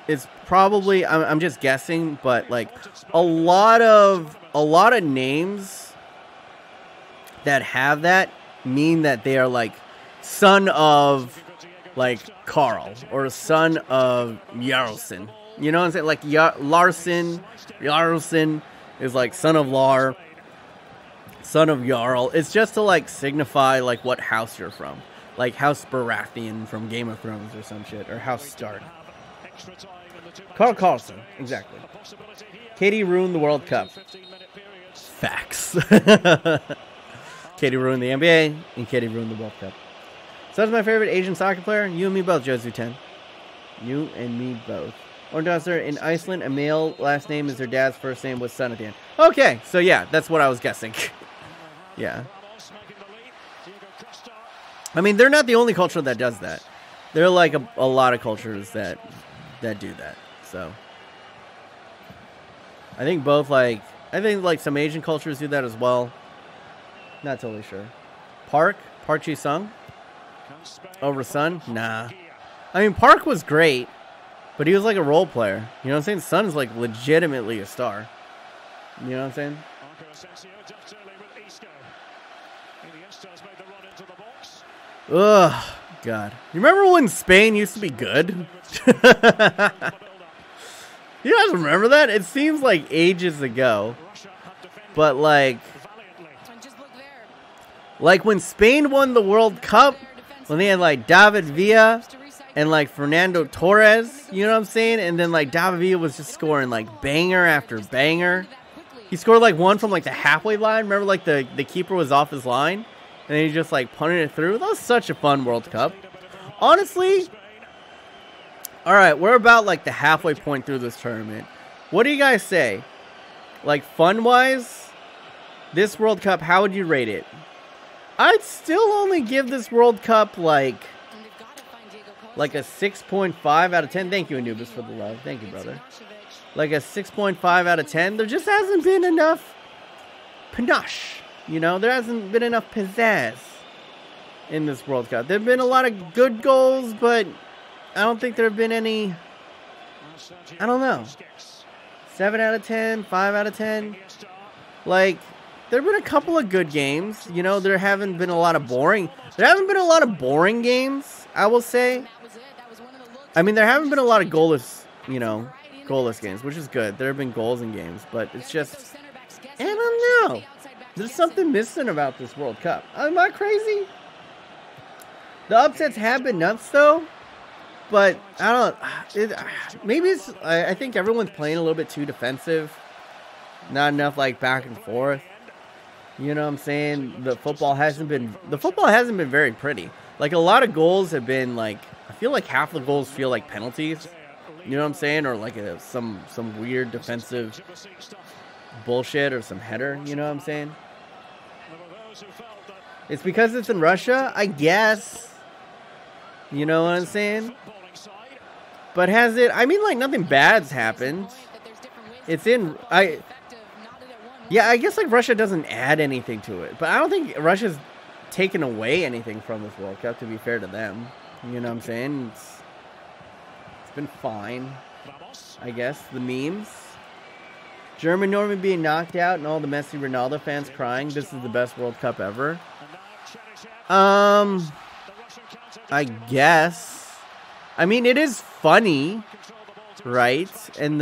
it's probably, I'm just guessing, but like a lot of names that have that mean that they are like son of like Carl or son of Jarlsson. You know what I'm saying? Like Jarlsson is like son of Lar, son of Jarl. It's just to like signify like what house you're from. Like House Baratheon from Game of Thrones or some shit. Or House Stark. Carl Carlson, exactly. Katie ruined the World Cup. Facts. Katie ruined the NBA, and Katie ruined the World Cup. So that's my favorite Asian soccer player. You and me both, Josu 10. You and me both. Orndosser, in Iceland, a male last name is their dad's first name with son at the end. Okay, so yeah, that's what I was guessing. Yeah. I mean, they're not the only culture that does that. There are like a lot of cultures that do that. So I think both like some Asian cultures do that as well. Not totally sure. Park Ji-sung over Sun? Nah. I mean, Park was great, but he was like a role player. You know what I'm saying? Sun is like legitimately a star. You know what I'm saying? Ugh, God. You remember when Spain used to be good? You guys remember that? It seems like ages ago. But like when Spain won the World Cup, when they had like David Villa and like Fernando Torres, you know what I'm saying? And then like David Villa was just scoring like banger after banger. He scored like one from like the halfway line. Remember like the keeper was off his line? And then he just like punted it through. That was such a fun World Cup. Honestly, all right, we're about like the halfway point through this tournament. What do you guys say? Like fun-wise, this World Cup, how would you rate it? I'd still only give this World Cup like a 6.5 out of 10. Thank you, Anubis, for the love. Thank you, brother. Like a 6.5 out of 10. There just hasn't been enough panache. You know, there hasn't been enough pizzazz in this World Cup. There have been a lot of good goals, but I don't think there have been any, I don't know, 7 out of 10, 5 out of 10. Like, there have been a couple of good games. You know, there haven't been a lot of boring games, I will say. I mean, there haven't been a lot of goalless games, which is good. There have been goals in games, but it's just, I don't know. There's something missing about this World Cup. Am I crazy? The upsets have been nuts, though. But I think everyone's playing a little bit too defensive. Not enough like back and forth. You know what I'm saying? The football hasn't been very pretty. Like a lot of goals have been like, I feel like half the goals feel like penalties. You know what I'm saying? Or like some weird defensive bullshit or some header. You know what I'm saying? It's because it's in Russia, I guess. You know what I'm saying? But has it? I mean, like nothing bad's happened. It's in. I guess like Russia doesn't add anything to it, but I don't think Russia's taken away anything from this World Cup. To be fair to them, you know what I'm saying? It's been fine, I guess. The memes, German Norman being knocked out, and all the Messi Ronaldo fans crying. This is the best World Cup ever. I guess. I mean, it is funny, right? And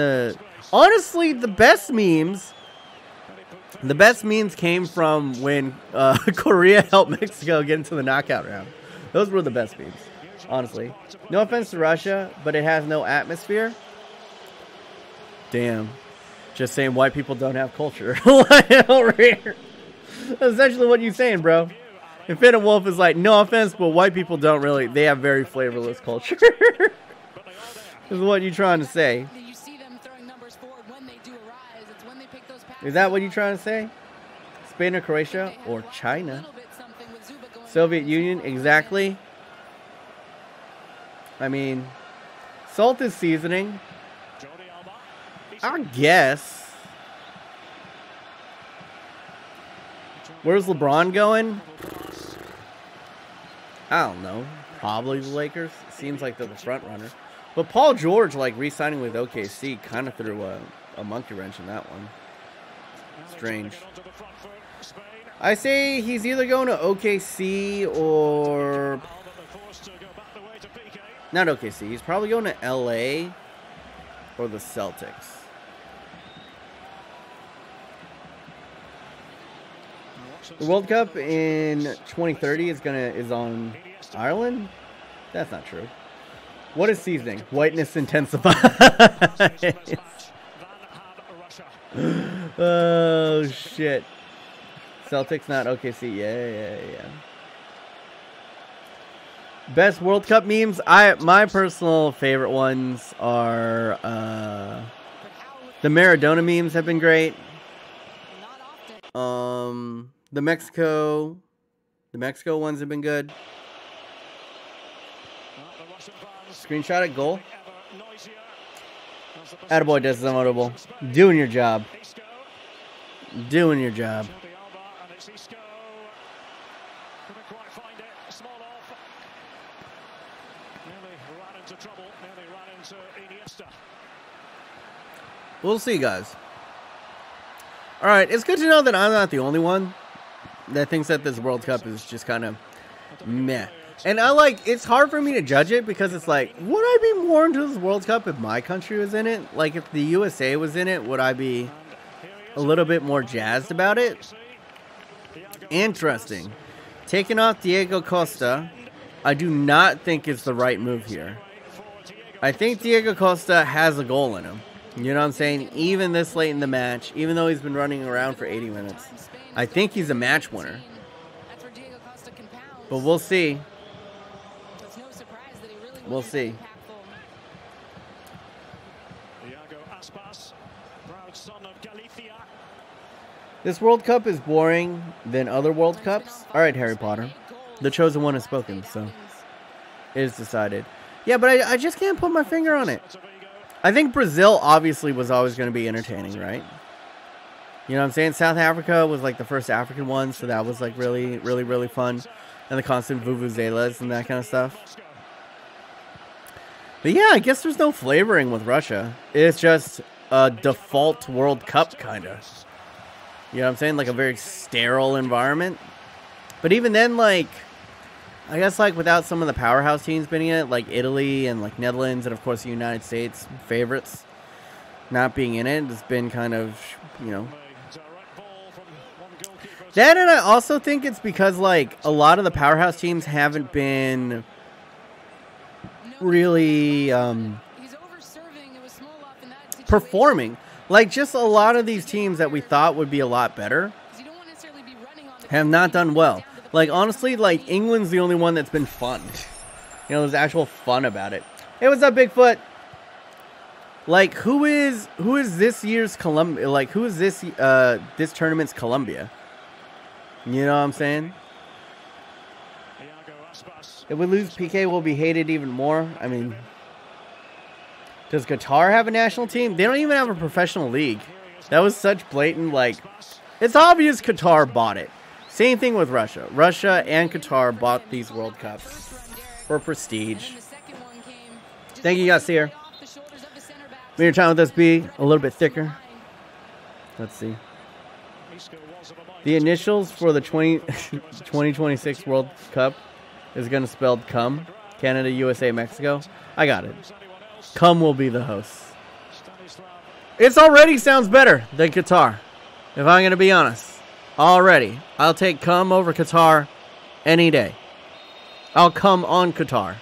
honestly, the best memes came from when Korea helped Mexico get into the knockout round. Those were the best memes, honestly. No offense to Russia, but it has no atmosphere. Damn. Just saying white people don't have culture. Over here. That's essentially what you're saying, bro. Infinite Wolf is like, no offense, but white people don't really, they have very flavorless culture. This is what you're trying to say. Is that what you're trying to say? Spain or Croatia or China? Soviet Union, exactly. I mean, salt is seasoning. I guess. Where's LeBron going? I don't know. Probably the Lakers. Seems like they're the front runner. But Paul George, like, re-signing with OKC kind of threw a monkey wrench in that one. Strange. I say he's either going to OKC or Not OKC. He's probably going to LA or the Celtics. The World Cup in 2030 is on Ireland? That's not true. What is seasoning? Whiteness intensifies. Oh shit. Celtics not OKC. Yeah. Best World Cup memes. My personal favorite ones are the Maradona memes have been great. The Mexico ones have been good. Screenshot at goal. Attaboy, Des Notable. Doing your job. Doing your job. We'll see, guys. Alright, it's good to know that I'm not the only one that thinks that this World Cup is just kind of meh. And it's hard for me to judge it because it's like, would I be more into this World Cup if my country was in it? Like, if the USA was in it, would I be a little bit more jazzed about it? Interesting. Taking off Diego Costa, I do not think it's the right move here. I think Diego Costa has a goal in him. You know what I'm saying? Even this late in the match, even though he's been running around for 80 minutes, I think he's a match winner. But we'll see. We'll see. This World Cup is boring than other World Cups. All right, Harry Potter. The chosen one has spoken, so it is decided. Yeah, but I just can't put my finger on it. I think Brazil obviously was always going to be entertaining, right? You know what I'm saying? South Africa was like the first African one, so that was like really, really, really fun. And the constant vuvuzelas and that kind of stuff. But yeah, I guess there's no flavoring with Russia. It's just a default World Cup, kind of. You know what I'm saying? Like a very sterile environment. But even then, like, I guess like without some of the powerhouse teams being in it, like Italy and like Netherlands and of course the United States favorites not being in it, it's been kind of, you know. That, and I also think it's because like a lot of the powerhouse teams haven't been really performing. Like just a lot of these teams that we thought would be a lot better have not done well. Like, honestly, like, England's the only one that's been fun. You know, there's actual fun about it. Hey, what's up, Bigfoot? Like, who is this year's Colombia? Like, who is this tournament's Colombia? You know what I'm saying? If we lose, PK will be hated even more. I mean, does Qatar have a national team? They don't even have a professional league. That was such blatant, like, it's obvious Qatar bought it. Same thing with Russia. Russia and Qatar bought these World Cups for prestige. Thank you, Yasir. May your time with us be a little bit thicker. Let's see. The initials for the 2026 World Cup is going to spell CUM. Canada, USA, Mexico. I got it. CUM will be the host. It already sounds better than Qatar, if I'm going to be honest. Already. I'll take CUM over Qatar any day. I'll come on Qatar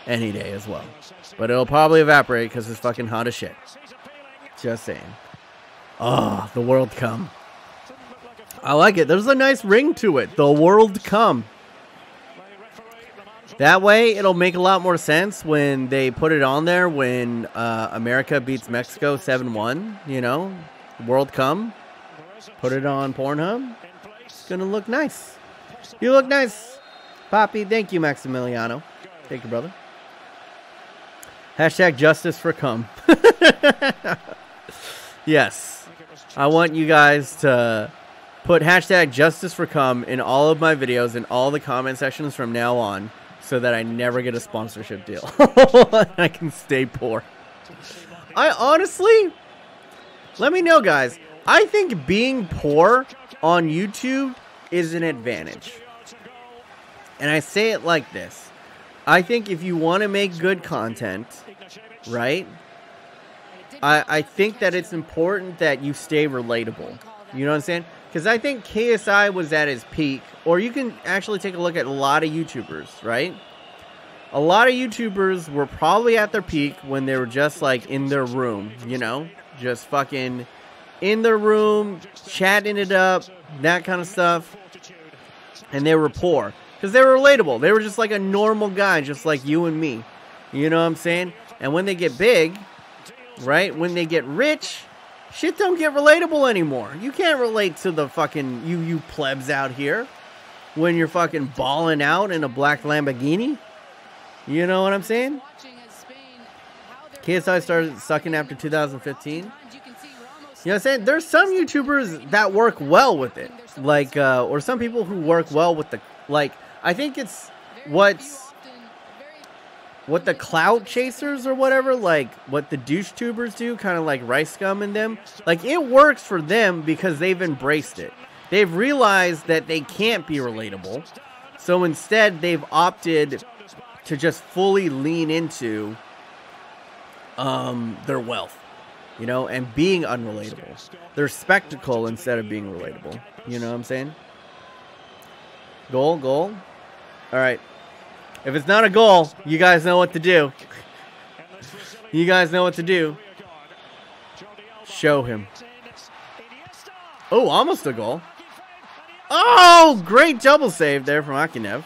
any day as well. But it'll probably evaporate because it's fucking hot as shit. Just saying. Oh, the World CUM. I like it. There's a nice ring to it. The World CUM. That way, it'll make a lot more sense when they put it on there when America beats Mexico 7-1. You know? World CUM. Put it on Pornhub. It's going to look nice. You look nice. Poppy, thank you, Maximiliano. Thank you, brother. Hashtag justice for cum. Yes. I want you guys to put hashtag justice for cum in all of my videos in all the comment sections from now on so that I never get a sponsorship deal. I can stay poor. I honestly, let me know, guys. I think being poor on YouTube is an advantage. And I say it like this. I think if you want to make good content, right? I think that it's important that you stay relatable. You know what I'm saying? Because I think KSI was at his peak, or you can actually take a look at a lot of YouTubers, right? A lot of YouTubers were probably at their peak when they were just like in their room, you know? Just fucking in their room, chatting it up, that kind of stuff. And they were poor. Because they were relatable. They were just like a normal guy, just like you and me. You know what I'm saying? And when they get big, right? When they get rich, shit don't get relatable anymore. You can't relate to the fucking you plebs out here when you're fucking balling out in a black Lamborghini. You know what I'm saying? KSI started sucking after 2015. You know what I'm saying? There's some YouTubers that work well with it. Like, or some people who work well with the, like, I think it's what the clout chasers or whatever, like what the douche tubers do, kind of like Rice Scum and them. Like, it works for them because they've embraced it. They've realized that they can't be relatable. So instead, they've opted to just fully lean into their wealth, you know, and being unrelatable. Their spectacle instead of being relatable. You know what I'm saying? Goal. All right. If it's not a goal, you guys know what to do. You guys know what to do. Show him. Oh, almost a goal. Oh, great double save there from Akinev.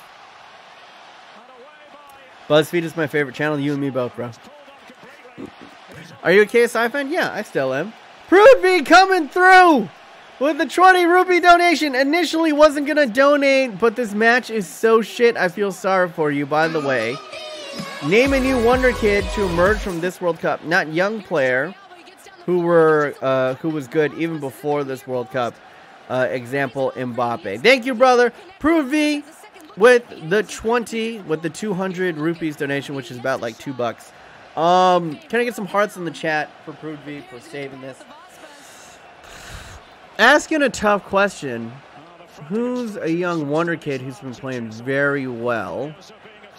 BuzzFeed is my favorite channel. You and me both, bro. Are you a KSI fan? Yeah, I still am. Prudby coming through with the 20 rupee donation. Initially wasn't going to donate, but this match is so shit. I feel sorry for you, by the way. Name a new wonder kid to emerge from this World Cup. Not young player who was good even before this World Cup. Example, Mbappe. Thank you, brother. Prudby with the 20, with the 200 rupees donation, which is about like $2. Can I get some hearts in the chat for Prudby for saving this? Asking a tough question. Who's a young wonder kid who's been playing very well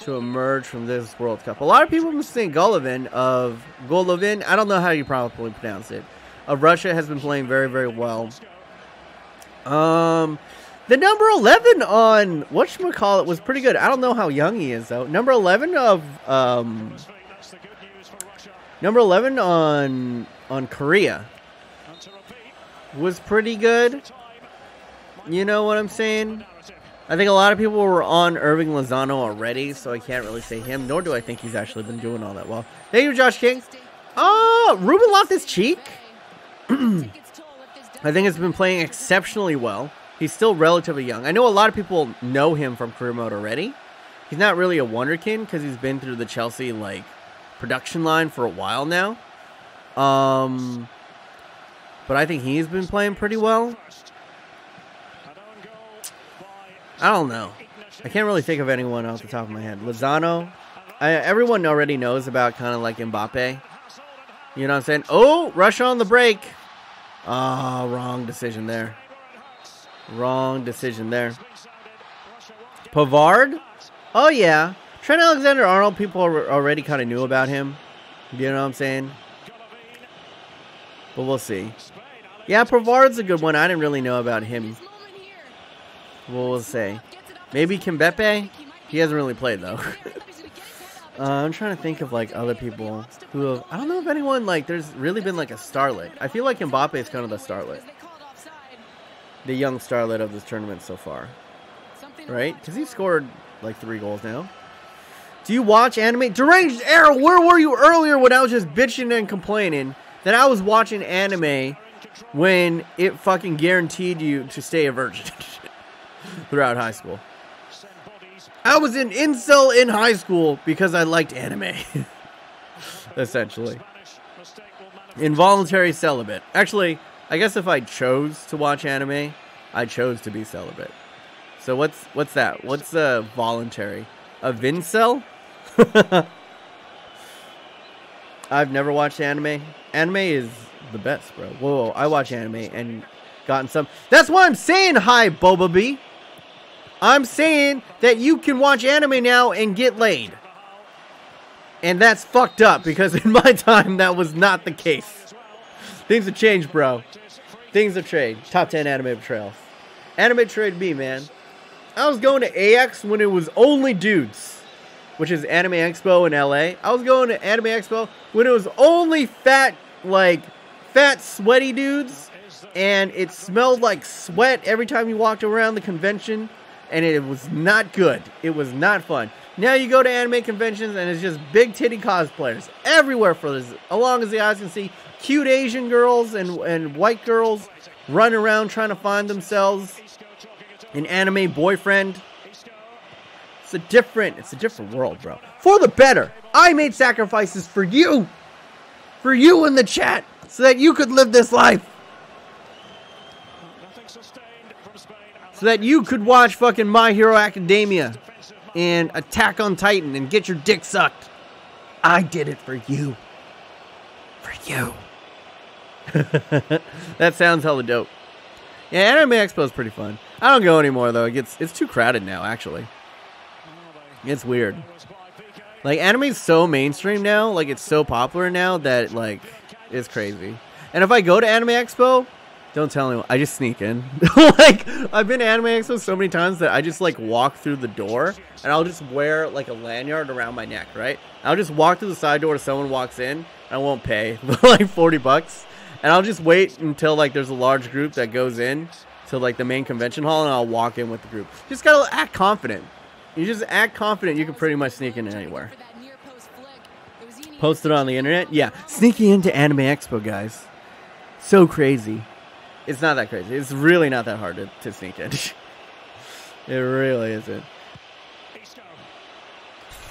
to emerge from this World Cup? A lot of people have been saying Golovin. I don't know how you probably pronounce it. Of Russia has been playing very, very well. The number 11 on whatchamacallit was pretty good. I don't know how young he is though. Number 11 of number 11 on Korea was pretty good. You know what I'm saying? I think a lot of people were on Irving Lozano already, so I can't really say him, nor do I think he's actually been doing all that well. Thank you, Josh King. Oh, Ruben Loftus-Cheek. I think it's been playing exceptionally well. He's still relatively young. I know a lot of people know him from career mode already. He's not really a wonderkin because he's been through the Chelsea like production line for a while now. But I think he's been playing pretty well. I don't know. I can't really think of anyone off the top of my head. Lozano. Everyone already knows about kind of like Mbappe. You know what I'm saying? Oh, Russia on the break. Oh, wrong decision there. Wrong decision there. Pavard? Oh, yeah. Trent Alexander-Arnold, people already kind of knew about him. You know what I'm saying? But we'll see. Yeah, Pavard's a good one. I didn't really know about him. We'll say. Maybe Kimbepe? He hasn't really played, though. I'm trying to think of, like, other people who have... I don't know if anyone, like, there's really been, like, a starlet. I feel like Mbappe is kind of the starlet. The young starlet of this tournament so far. Right? Because he scored, like, 3 goals now. Do you watch anime? Deranged Arrow, where were you earlier when I was just bitching and complaining that I was watching anime when it fucking guaranteed you to stay a virgin throughout high school? I was an incel in high school because I liked anime. Essentially. Involuntary celibate. Actually, I guess if I chose to watch anime, I chose to be celibate. So what's that? What's voluntary? A vincel? I've never watched anime. Anime is the best, bro. Whoa, I watch anime and gotten some. That's why I'm saying hi, Boba B. I'm saying that you can watch anime now and get laid. And that's fucked up because in my time, that was not the case. Things have changed, bro. Things have changed. Top 10 anime betrayals. Anime betrayed me, man. I was going to AX when it was only dudes, which is Anime Expo in LA. I was going to Anime Expo when it was only fat, sweaty dudes, and it smelled like sweat every time you walked around the convention, and it was not good. It was not fun. Now you go to anime conventions, and it's just big titty cosplayers everywhere for this. Along as the eyes can see, cute Asian girls and white girls run around trying to find themselves an anime boyfriend. It's a different world, bro. For the better. I made sacrifices for you in the chat, so that you could live this life. So that you could watch fucking My Hero Academia and Attack on Titan and get your dick sucked. I did it for you. For you. That sounds hella dope. Yeah, Anime Expo is pretty fun. I don't go anymore though. It's too crowded now, actually. It's weird. Like, anime's so mainstream now, like it's so popular now that like it's crazy. And if I go to Anime Expo, don't tell anyone. I just sneak in. Like, I've been to Anime Expo so many times that I just like walk through the door and I'll just wear like a lanyard around my neck, right? I'll just walk through the side door if someone walks in. I won't pay like $40. And I'll just wait until like there's a large group that goes in to like the main convention hall, and I'll walk in with the group. Just gotta act confident. You just act confident, you can pretty much sneak in anywhere. Post it on the internet? Yeah. Sneaking into Anime Expo, guys. So crazy. It's not that crazy. It's really not that hard to sneak in. It really isn't.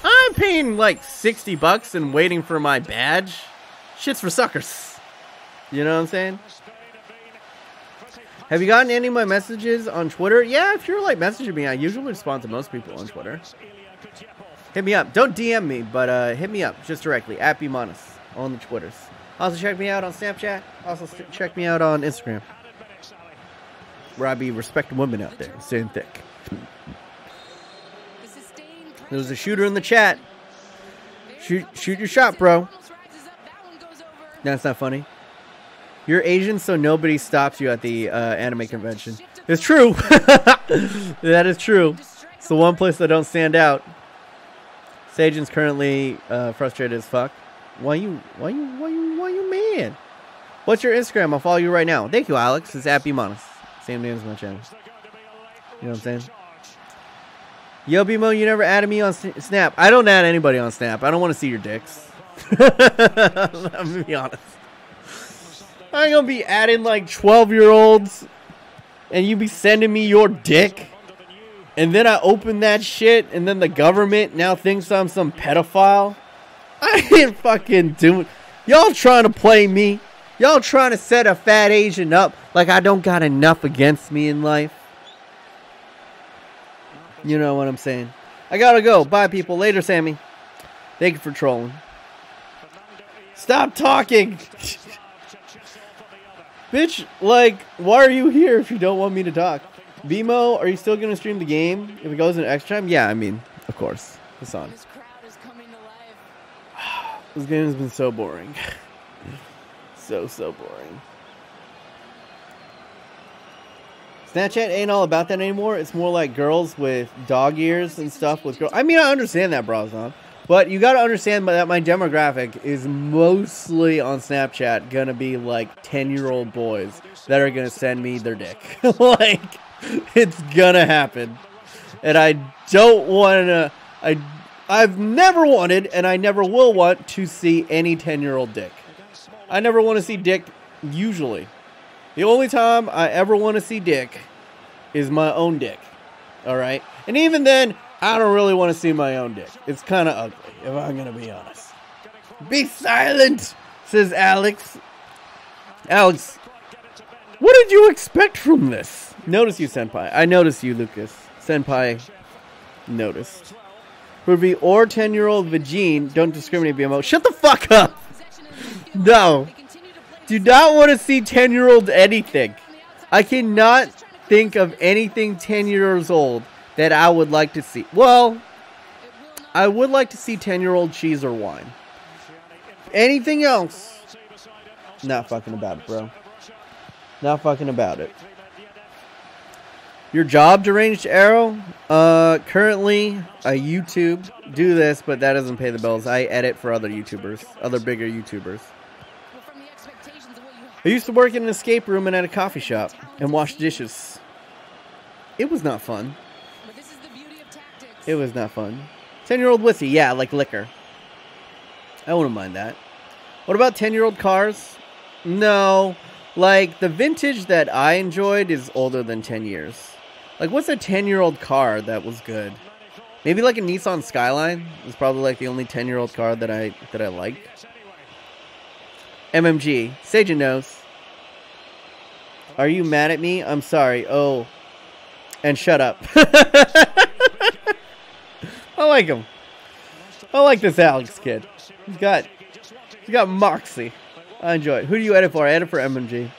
I'm paying like $60 and waiting for my badge. Shit's for suckers. You know what I'm saying? Have you gotten any of my messages on Twitter? Yeah, if you're like messaging me, I usually respond to most people on Twitter. Hit me up. Don't DM me, but hit me up just directly at @bmonis on the Twitters. Also check me out on Snapchat. Also check me out on Instagram, where I be respecting women out there, staying thick. There was a shooter in the chat. Shoot your shot, bro. That's not funny. You're Asian, so nobody stops you at the anime convention. It's true. That is true. It's the one place that don't stand out. Sajin's currently frustrated as fuck. Why you mad? What's your Instagram? I'll follow you right now. Thank you, Alex. It's @bmonis. Same name as my channel. You know what I'm saying? Yo, BMO, you never added me on Snap. I don't add anybody on Snap. I don't want to see your dicks. I'm gonna be honest. I ain't gonna be adding like 12-year-olds and you be sending me your dick, and then I open that shit and then the government now thinks I'm some pedophile. I ain't fucking doing. Y'all trying to play me. Y'all trying to set a fat Asian up like I don't got enough against me in life. You know what I'm saying? I gotta go. Bye, people. Later, Sammy. Thank you for trolling. Stop talking. Bitch, like, why are you here if you don't want me to talk? BMO, are you still going to stream the game if it goes in extra time? Yeah, I mean, of course. It's on. This game has been so boring. So boring. Snapchat ain't all about that anymore. It's more like girls with dog ears and stuff with girls. I mean, I understand that, Brazon. But you got to understand that my demographic is mostly on Snapchat going to be like 10-year-old boys that are going to send me their dick. Like, it's going to happen. And I don't want to... I've never wanted, and I never will want, to see any 10-year-old dick. I never want to see dick, usually. The only time I ever want to see dick is my own dick. Alright? And even then, I don't really want to see my own dick. It's kind of ugly, if I'm going to be honest. Be silent, says Alex. Alex, what did you expect from this? Notice you, Senpai. I noticed you, Lucas. Senpai noticed. Ruby or 10-year-old Vagine, don't discriminate, BMO. Shut the fuck up! No. Do not want to see 10-year-old anything. I cannot think of anything 10 years old that I would like to see. Well, I would like to see 10-year-old cheese or wine. Anything else? Not fucking about it, bro. Not fucking about it. Your job, Deranged Arrow? Currently, I YouTube, do this, but that doesn't pay the bills. I edit for other YouTubers, other bigger YouTubers. I used to work in an escape room and at a coffee shop and wash dishes. It was not fun. It was not fun. 10-year-old whiskey, yeah, like liquor. I wouldn't mind that. What about 10-year-old cars? No. Like, the vintage that I enjoyed is older than 10 years. Like, what's a 10-year-old car that was good? Maybe like a Nissan Skyline. It's probably like the only 10-year-old car that I like. MMG. Sajin knows. Are you mad at me? I'm sorry. Oh. And shut up. I like him. I like this Alex kid. He's got moxie. I enjoy it. Who do you edit for? I edit for MMG.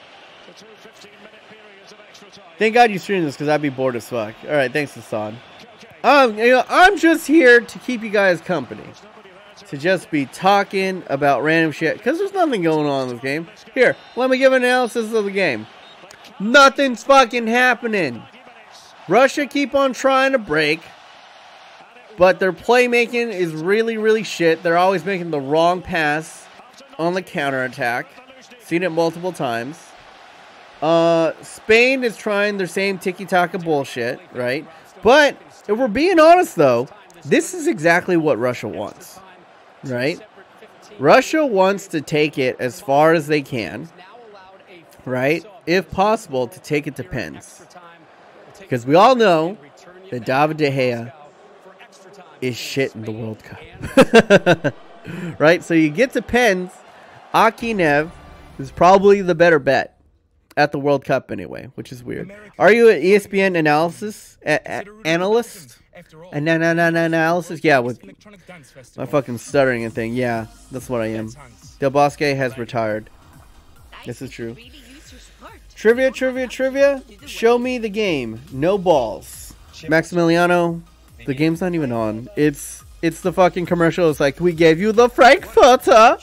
Thank God you stream this because I'd be bored as fuck. All right, thanks, Hassan. I'm just here to keep you guys company. To just be talking about random shit because there's nothing going on in this game. Here, let me give an analysis of the game. Nothing's fucking happening. Russia keep on trying to break, but their playmaking is really, really shit. They're always making the wrong pass on the counterattack. Seen it multiple times. Spain is trying their same tiki-taka bullshit, right? But if we're being honest, though, this is exactly what Russia wants, right? Russia wants to take it as far as they can, right? If possible, to take it to pens. Because we all know that David De Gea is shit in the World Cup. Right? So you get to pens. Akinev is probably the better bet at the World Cup anyway, which is weird. Are you an ESPN analyst? Analyst? Analysis? Yeah, with my fucking stuttering and thing. Yeah, that's what I am. Del Bosque has retired. This is true. Trivia. Show me the game. No balls. Maximiliano, the game's not even on. It's the fucking commercial. It's like, we gave you the Frankfurter.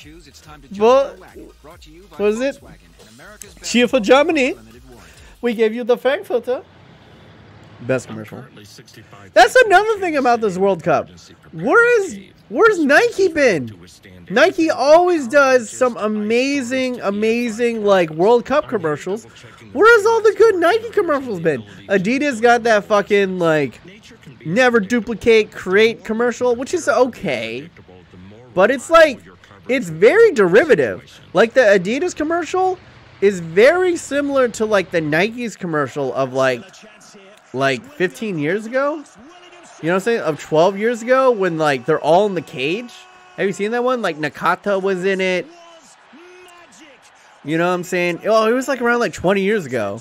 What is it? Cheer for Germany. We gave you the Frankfurter. Best commercial. That's another thing about this World Cup. Where's Nike been? Nike always does some amazing like World Cup commercials. Where's all the good Nike commercials been? Adidas got that fucking like never duplicate, create commercial, which is okay. But it's like, it's very derivative. Like the Adidas commercial is very similar to like the Nike's commercial of like 15 years ago. You know what I'm saying? Of 12 years ago when like they're all in the cage. Have you seen that one? Like Nakata was in it. You know what I'm saying? Oh, it was like around like 20 years ago.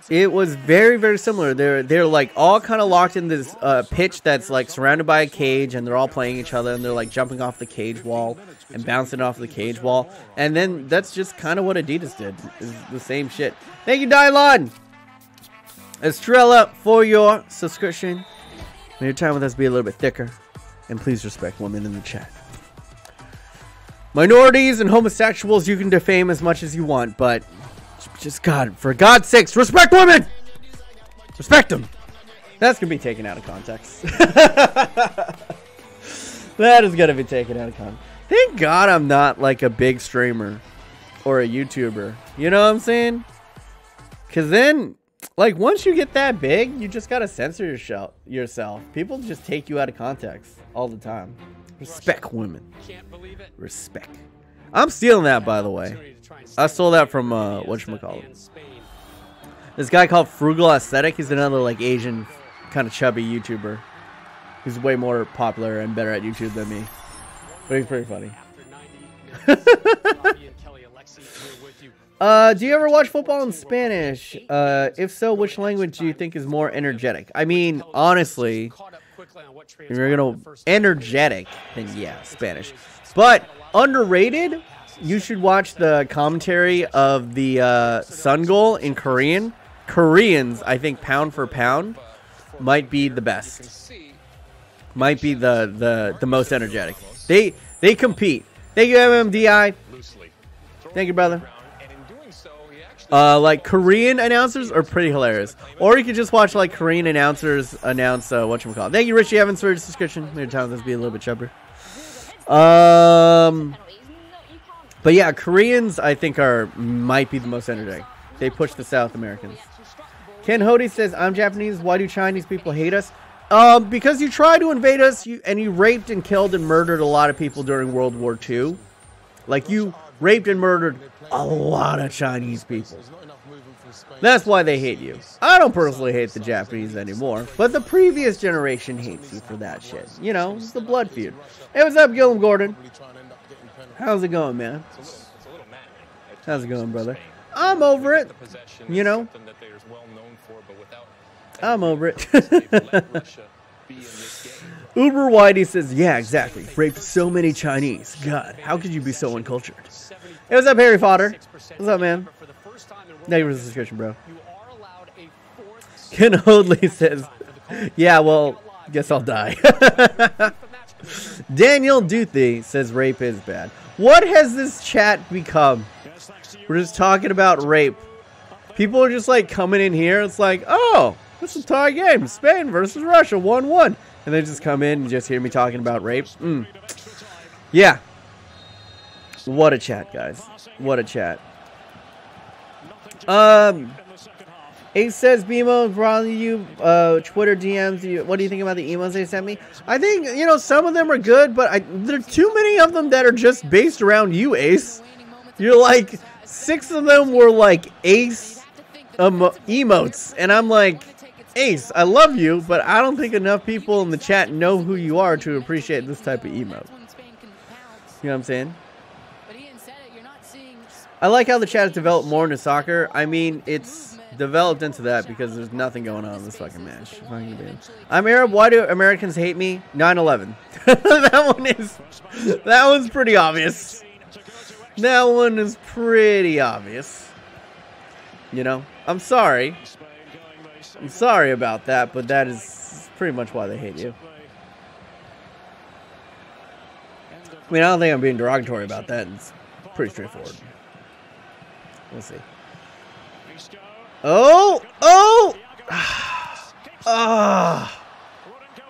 It was very, very similar. They're like all kind of locked in this pitch that's like surrounded by a cage, and they're all playing each other, and they're like jumping off the cage wall and bouncing off the cage wall. And then that's just kind of what Adidas did. Is the same shit. Thank you, Dylon. Estrella, for your subscription. May your time with us be a little bit thicker, and please respect women in the chat. Minorities and homosexuals you can defame as much as you want, but just God, for God's sakes, respect women! Respect them! That's going to be taken out of context. That is going to be taken out of context. Thank God I'm not like a big streamer or a YouTuber. You know what I'm saying? Because then, like, once you get that big, you just got to censor yourself. People just take you out of context all the time. Respect women. Respect. I'm stealing that, by the way. I stole that from, whatchamacallit. This guy called Frugal Aesthetic. He's another, like, Asian kind of chubby YouTuber. He's way more popular and better at YouTube than me. But he's pretty funny. Do you ever watch football in Spanish? If so, which language do you think is more energetic? I mean, honestly, if you're gonna energetic, then yeah, Spanish. But underrated, you should watch the commentary of the Sun Goal in Korean. Koreans, I think, pound for pound, might be the best. might be the most energetic. They compete. Thank you, MMDI. Thank you, brother. Like Korean announcers are pretty hilarious. Or you could just watch like Korean announcers announce whatchamacallit. Thank you, Richie Evans, for your subscription. Made time this be a little bit chubber. But yeah, Koreans I think might be the most energetic. They push the South Americans. Ken Hody says, I'm Japanese. Why do Chinese people hate us? Because you tried to invade us and you raped and killed and murdered a lot of people during World War II. Like, you raped and murdered a lot of Chinese people. That's why they hate you. I don't personally hate the Japanese anymore, but the previous generation hates you for that shit. You know, it's the blood feud. Hey, what's up, Gillum Gordon? How's it going, man? How's it going, brother? I'm over it. You know? I'm over it. Uber Whitey says, yeah, exactly. Raped so many Chinese. God, how could you be so uncultured? Hey, what's up, Harry Fodder? What's up, man? Thank you for the subscription, bro. Ken Hoadley says, yeah, well, guess I'll die. Daniel Duthie says rape is bad. What has this chat become? We're just talking about rape. People are just like coming in here. It's like, oh, it's a tie game. Spain versus Russia, 1-1. And they just come in and just hear me talking about rape. Yeah. What a chat, guys. What a chat. Ace says, BMO brought you Twitter DMs. What do you think about the emails they sent me? I think, you know, some of them are good, but there are too many of them that are just based around you, Ace. You're like, 6 of them were like Ace emotes. And I'm like, Ace, I love you, but I don't think enough people in the chat know who you are to appreciate this type of emote. You know what I'm saying? I like how the chat has developed more into soccer. I mean, it's developed into that because there's nothing going on in this fucking match. I'm Arab. Why do Americans hate me? 9/11. That one's pretty obvious. That one is pretty obvious. You know, I'm sorry. I'm sorry about that, but that is pretty much why they hate you. I mean, I don't think I'm being derogatory about that. It's pretty straightforward. We'll see. Oh!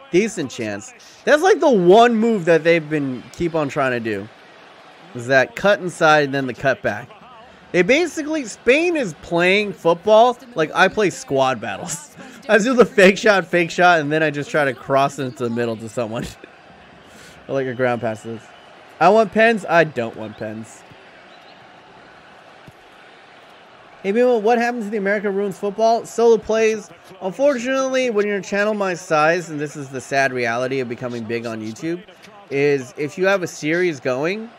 Decent chance. That's like the one move that they've been keep on trying to do. Is that cut inside and then the cut back. They basically, Spain is playing football like I play squad battles. I do the fake shot, and then I just try to cross it into the middle to someone. I like a ground passes. I want pens. I don't want pens. Hey, people, what happens to the America Ruins Football? Solo plays. Unfortunately, when you're a channel my size, and this is the sad reality of becoming big on YouTube, is if you have a series going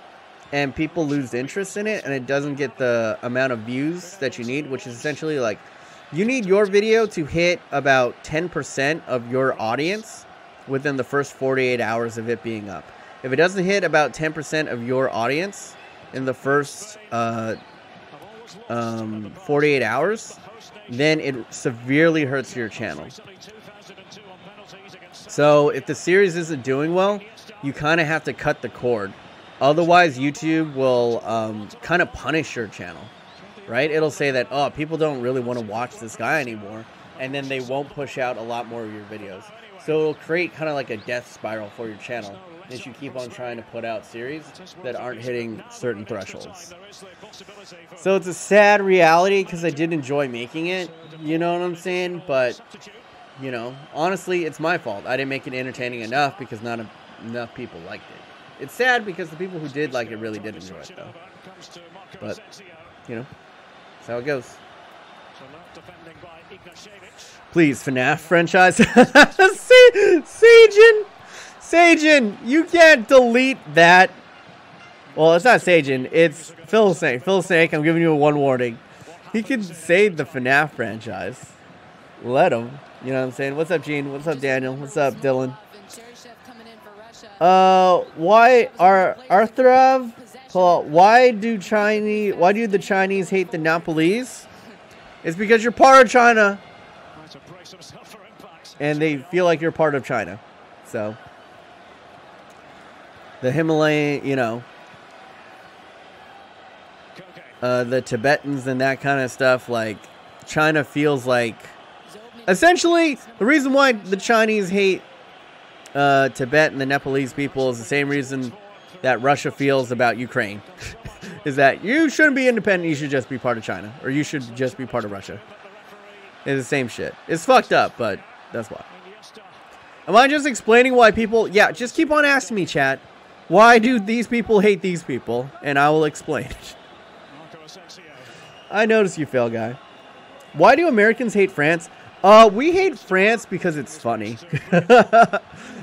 and people lose interest in it and it doesn't get the amount of views that you need, which is essentially like, you need your video to hit about 10% of your audience within the first 48 hours of it being up. If it doesn't hit about 10% of your audience in the first 48 hours, then it severely hurts your channel. So if the series isn't doing well, you kind of have to cut the cord. Otherwise, YouTube will kind of punish your channel, right? It'll say that, oh, people don't really want to watch this guy anymore, and then they won't push out a lot more of your videos. So it'll create kind of like a death spiral for your channel as you keep on trying to put out series that aren't hitting certain thresholds. So it's a sad reality because I did enjoy making it, you know what I'm saying? But, you know, honestly, it's my fault. I didn't make it entertaining enough because not enough people liked it. It's sad because the people who did like it really did enjoy it, though. But, you know, that's how it goes. Please, FNAF franchise. Sajin, you can't delete that. Well, it's not Sajin. It's Phil Snake. Phil Snake, I'm giving you one warning. He can save the FNAF franchise. Let him. You know what I'm saying? What's up, Gene? What's up, Daniel? What's up, Dylan? Why are Arthurav? Why do the Chinese hate the Nepalese? It's because you're part of China, and they feel like you're part of China. So the Himalayan, you know, the Tibetans and that kind of stuff. Like, China feels like, essentially, the reason why the Chinese hate Tibet and the Nepalese people is the same reason that Russia feels about Ukraine. Is that you shouldn't be independent, you should just be part of China. Or you should just be part of Russia. It's the same shit. It's fucked up, but that's why. Am I just explaining why people... Yeah, just keep on asking me, chat. Why do these people hate these people? And I will explain it. I notice you fail, guy. Why do Americans hate France? We hate France because it's funny.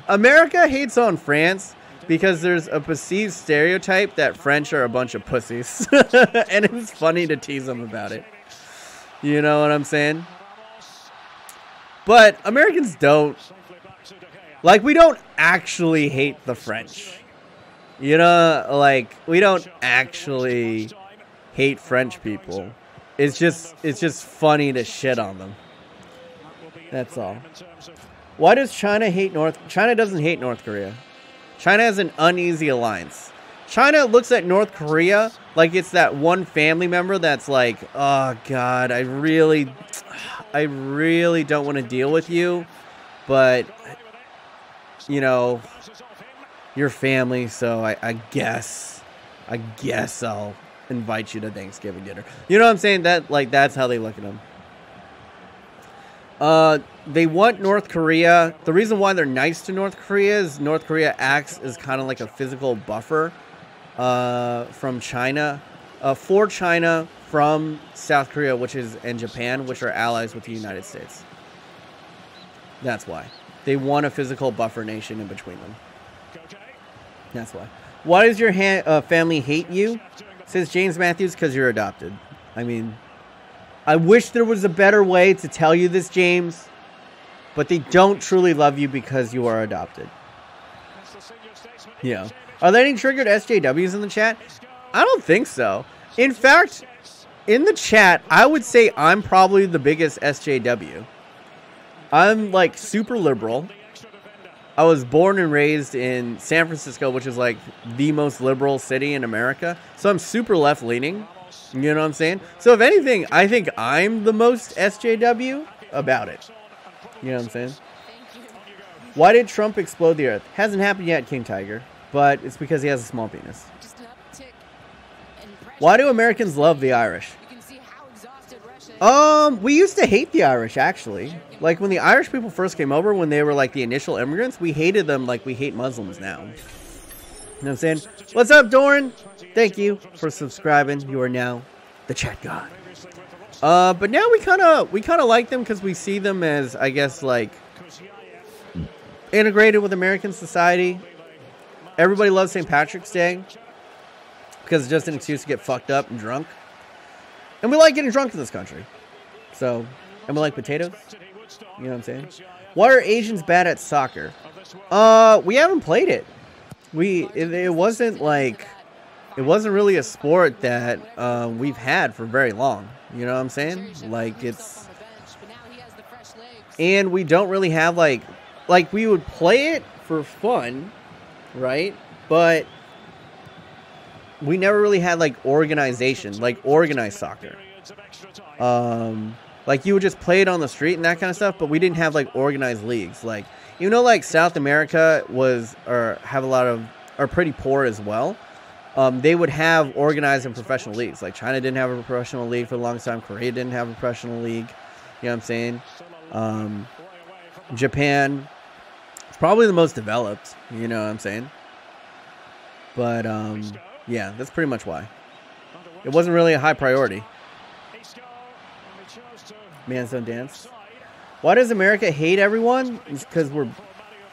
America hates on France because there's a perceived stereotype that French are a bunch of pussies. And it's funny to tease them about it. You know what I'm saying? But Americans don't. Like, we don't actually hate the French. You know, like, we don't actually hate French people. It's just funny to shit on them. That's all. Why does China hate China doesn't hate North Korea. China has an uneasy alliance. China looks at North Korea like it's that one family member that's like, oh God, I really don't want to deal with you, but you know, you're family, so I guess I'll invite you to Thanksgiving dinner. You know what I'm saying? That, like, that's how they look at them. They want North Korea. The reason why they're nice to North Korea is North Korea acts as kind of like a physical buffer from China, for China from South Korea, and Japan, which are allies with the United States. That's why. They want a physical buffer nation in between them. That's why. Why does your family hate you? Says James Matthews, because you're adopted. I mean, I wish there was a better way to tell you this, James, but they don't truly love you because you are adopted. Yeah. Are there any triggered SJWs in the chat? I don't think so. In fact, in the chat, I would say I'm probably the biggest SJW. I'm, like, super liberal. I was born and raised in San Francisco, which is, like, the most liberal city in America. So I'm super left-leaning. You know what I'm saying? So if anything, I think I'm the most SJW about it. You know what I'm saying? Why did Trump explode the earth? Hasn't happened yet, King Tiger. But it's because he has a small penis. Why do Americans love the Irish? We used to hate the Irish, actually. Like, when the Irish people first came over, when they were, like, the initial immigrants, we hated them like we hate Muslims now. You know what I'm saying? What's up, Doran? Thank you for subscribing. You are now the chat god. But now we kind of like them because we see them as, I guess, like, integrated with American society. Everybody loves St. Patrick's Day because it's just an excuse to get fucked up and drunk. And we like getting drunk in this country. So, and we like potatoes. You know what I'm saying? Why are Asians bad at soccer? We haven't played it. It wasn't really a sport that we've had for very long. You know what I'm saying? Like, and we don't really have like we would play it for fun, right? But we never really had like organization, like organized soccer. Like, you would just play it on the street and that kind of stuff, but we didn't have like organized leagues. Like, you know, like South America are pretty poor as well. They would have organized and professional leagues. Like, China didn't have a professional league for a long time. Korea didn't have a professional league. You know what I'm saying? Japan, it's probably the most developed. You know what I'm saying? But, yeah, that's pretty much why. It wasn't really a high priority. Mans don't dance. Why does America hate everyone? It's because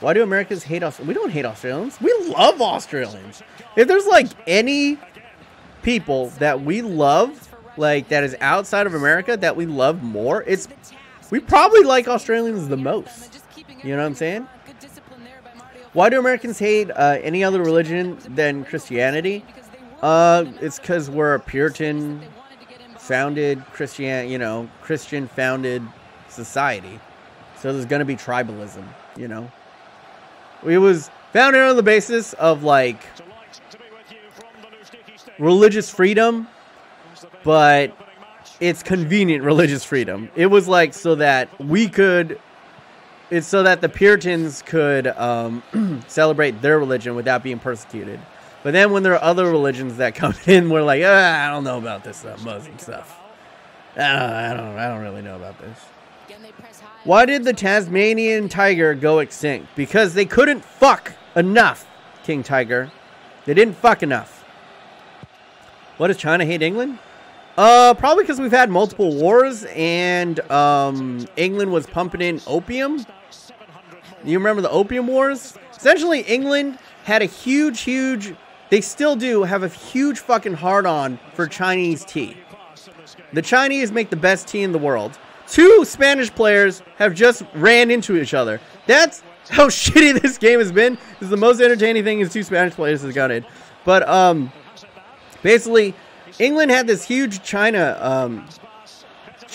why do Americans hate us? We don't hate Australians. We love Australians. If there's like any people that we love, like that is outside of America that we love more, we probably like Australians the most. You know what I'm saying? Why do Americans hate any other religion than Christianity? It's because we're a Puritan founded Christian founded society. So there's going to be tribalism, you know. It was founded on the basis of like religious freedom, but it's convenient religious freedom. It was like so that we could, it's so that the Puritans could celebrate their religion without being persecuted. But then when there are other religions that come in, we're like, I don't know about this Muslim stuff. I don't really know about this. Why did the Tasmanian tiger go extinct? Because they couldn't fuck enough, King Tiger. They didn't fuck enough. What, does China hate England? Probably because we've had multiple wars and England was pumping in opium. You remember the Opium Wars? Essentially, England had a huge, they still do have a huge fucking hard-on for Chinese tea. The Chinese make the best tea in the world. 2 Spanish players have just ran into each other. That's how shitty this game has been. This is the most entertaining thing is 2 Spanish players has got it. But basically, England had this huge England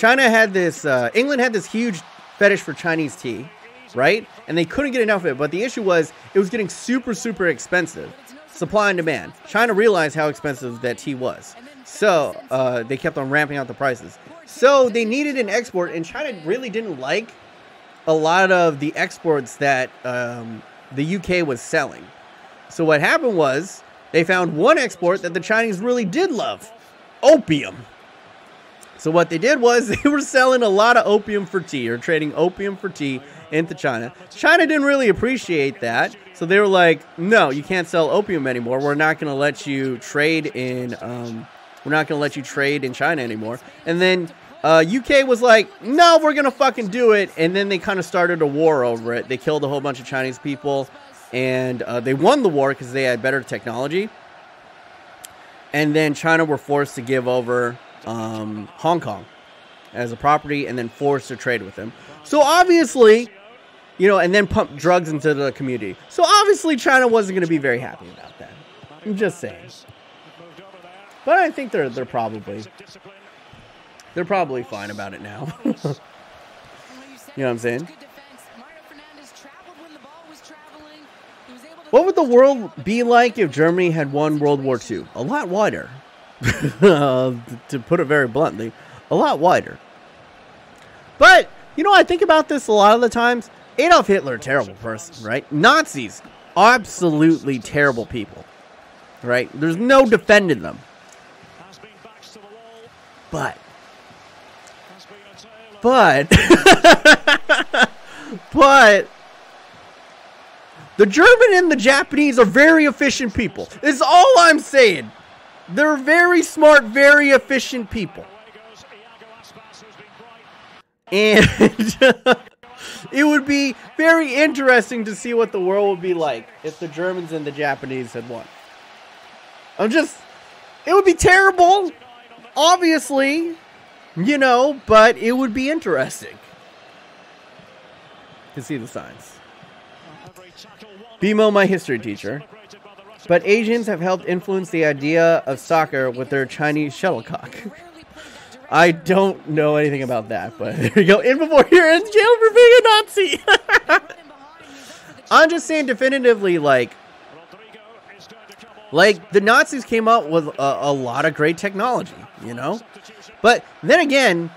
had this huge fetish for Chinese tea, right? And they couldn't get enough of it. But the issue was it was getting super, super expensive. Supply and demand. China realized how expensive that tea was. So they kept on ramping out the prices. So they needed an export, and China really didn't like a lot of the exports that the UK was selling. So what happened was they found one export that the Chinese really did love. Opium. So what they did was they were selling a lot of opium for tea, or trading opium for tea into China. China didn't really appreciate that. So they were like, no, you can't sell opium anymore. We're not going to let you trade in China anymore. And then UK was like, no, we're going to fucking do it. And then they kind of started a war over it. They killed a whole bunch of Chinese people. And they won the war because they had better technology. And then China were forced to give over Hong Kong as a property and then forced to trade with them. So obviously, you know, and then pump drugs into the community. So obviously China wasn't going to be very happy about that. I'm just saying. But I think they're probably fine about it now. You know what I'm saying? What would the world be like if Germany had won World War II? A lot wider. To put it very bluntly, a lot wider. But, you know, I think about this a lot of the times. Adolf Hitler, terrible person, right? Nazis, absolutely terrible people, right? There's no defending them. But the German and the Japanese are very efficient people. Is all I'm saying. They're very smart, very efficient people. And it would be very interesting to see what the world would be like if the Germans and the Japanese had won. It would be terrible, obviously, you know, but it would be interesting to see the signs. BMO, my history teacher. But Asians have helped influence the idea of soccer with their Chinese shuttlecock. I don't know anything about that, but there you go. In before you're in jail for being a Nazi. I'm just saying definitively, like the Nazis came up with a lot of great technology, you know? But then again,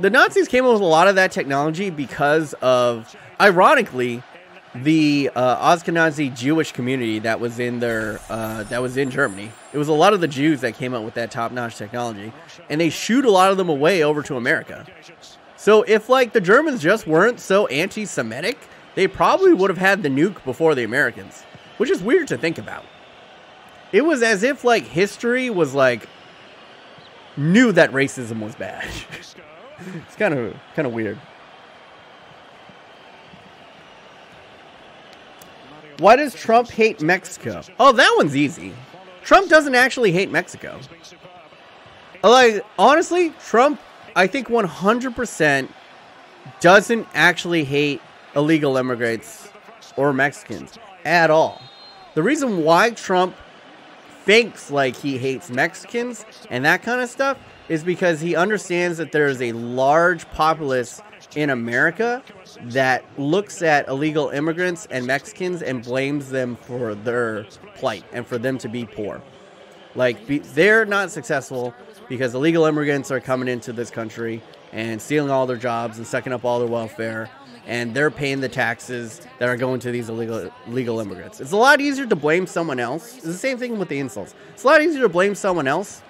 the Nazis came up with a lot of that technology because of, ironically, the Ashkenazi Jewish community that was in Germany. It was a lot of the Jews that came up with that top-notch technology, and they shooed a lot of them away over to America. So if like the Germans just weren't so anti-Semitic, they probably would have had the nuke before the Americans, which is weird to think about. It was as if like history was like knew that racism was bad. It's kind of weird. Why does Trump hate Mexico? Oh, that one's easy. Trump doesn't actually hate Mexico. Like, honestly, Trump, I think 100% doesn't actually hate illegal immigrants or Mexicans at all. The reason why Trump thinks like he hates Mexicans and that kind of stuff is because he understands that there is a large populace in America that looks at illegal immigrants and Mexicans and blames them for their plight and for them to be poor. Like, they're not successful because illegal immigrants are coming into this country and stealing all their jobs and sucking up all their welfare, and they're paying the taxes that are going to these illegal immigrants. It's a lot easier to blame someone else. It's the same thing with the insults. It's a lot easier to blame someone else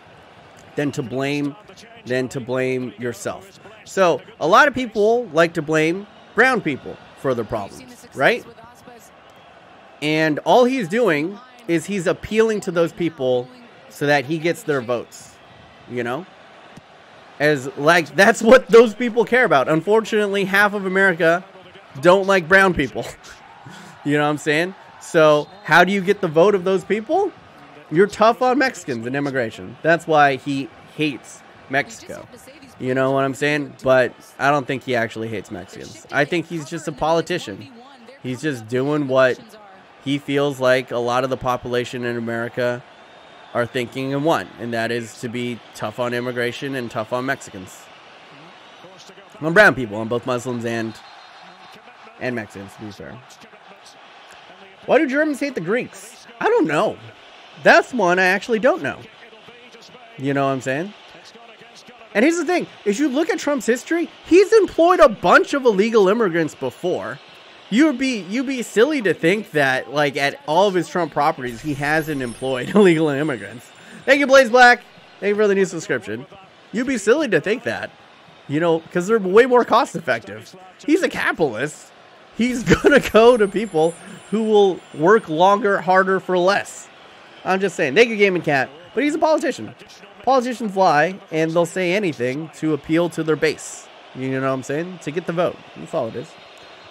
than to blame yourself. So a lot of people like to blame brown people for their problems, right? And all he's doing is he's appealing to those people so that he gets their votes, you know? As like, that's what those people care about. Unfortunately, half of America don't like brown people. You know what I'm saying? So how do you get the vote of those people? You're tough on Mexicans and immigration. That's why he hates Mexico. You know what I'm saying? But I don't think he actually hates Mexicans. I think he's just a politician. He's just doing what he feels like a lot of the population in America are thinking and want, and that is to be tough on immigration and tough on Mexicans. On brown people, on both Muslims and Mexicans, to be fair. Why do Germans hate the Greeks? I don't know. That's one I actually don't know. You know what I'm saying? And here's the thing. If you look at Trump's history, he's employed a bunch of illegal immigrants before. You'd be silly to think that, like, at all of his Trump properties, he hasn't employed illegal immigrants. Thank you, Blaze Black. Thank you for the new subscription. You'd be silly to think that, you know, because they're way more cost effective. He's a capitalist. He's gonna go to people who will work longer, harder for less. I'm just saying. Thank you, Gaming Cat. But he's a politician. Politicians lie, and they'll say anything to appeal to their base. You know what I'm saying? To get the vote. That's all it is.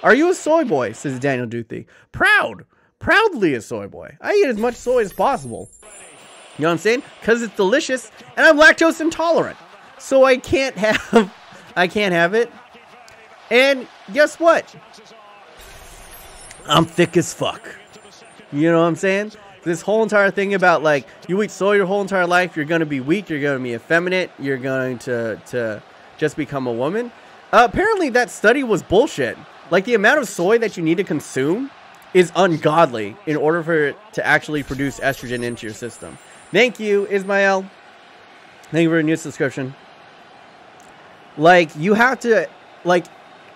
Are you a soy boy? Says Daniel Duthie. Proudly a soy boy. I eat as much soy as possible. You know what I'm saying? Because it's delicious, and I'm lactose intolerant. So I can't have it. And guess what? I'm thick as fuck. You know what I'm saying? This whole entire thing about, like, you eat soy your whole entire life, you're going to be weak, you're going to be effeminate, you're going to just become a woman. Apparently that study was bullshit. Like, the amount of soy that you need to consume is ungodly in order for it to actually produce estrogen into your system. Thank you, Ismael. Thank you for a new subscription. Like, you have to, like,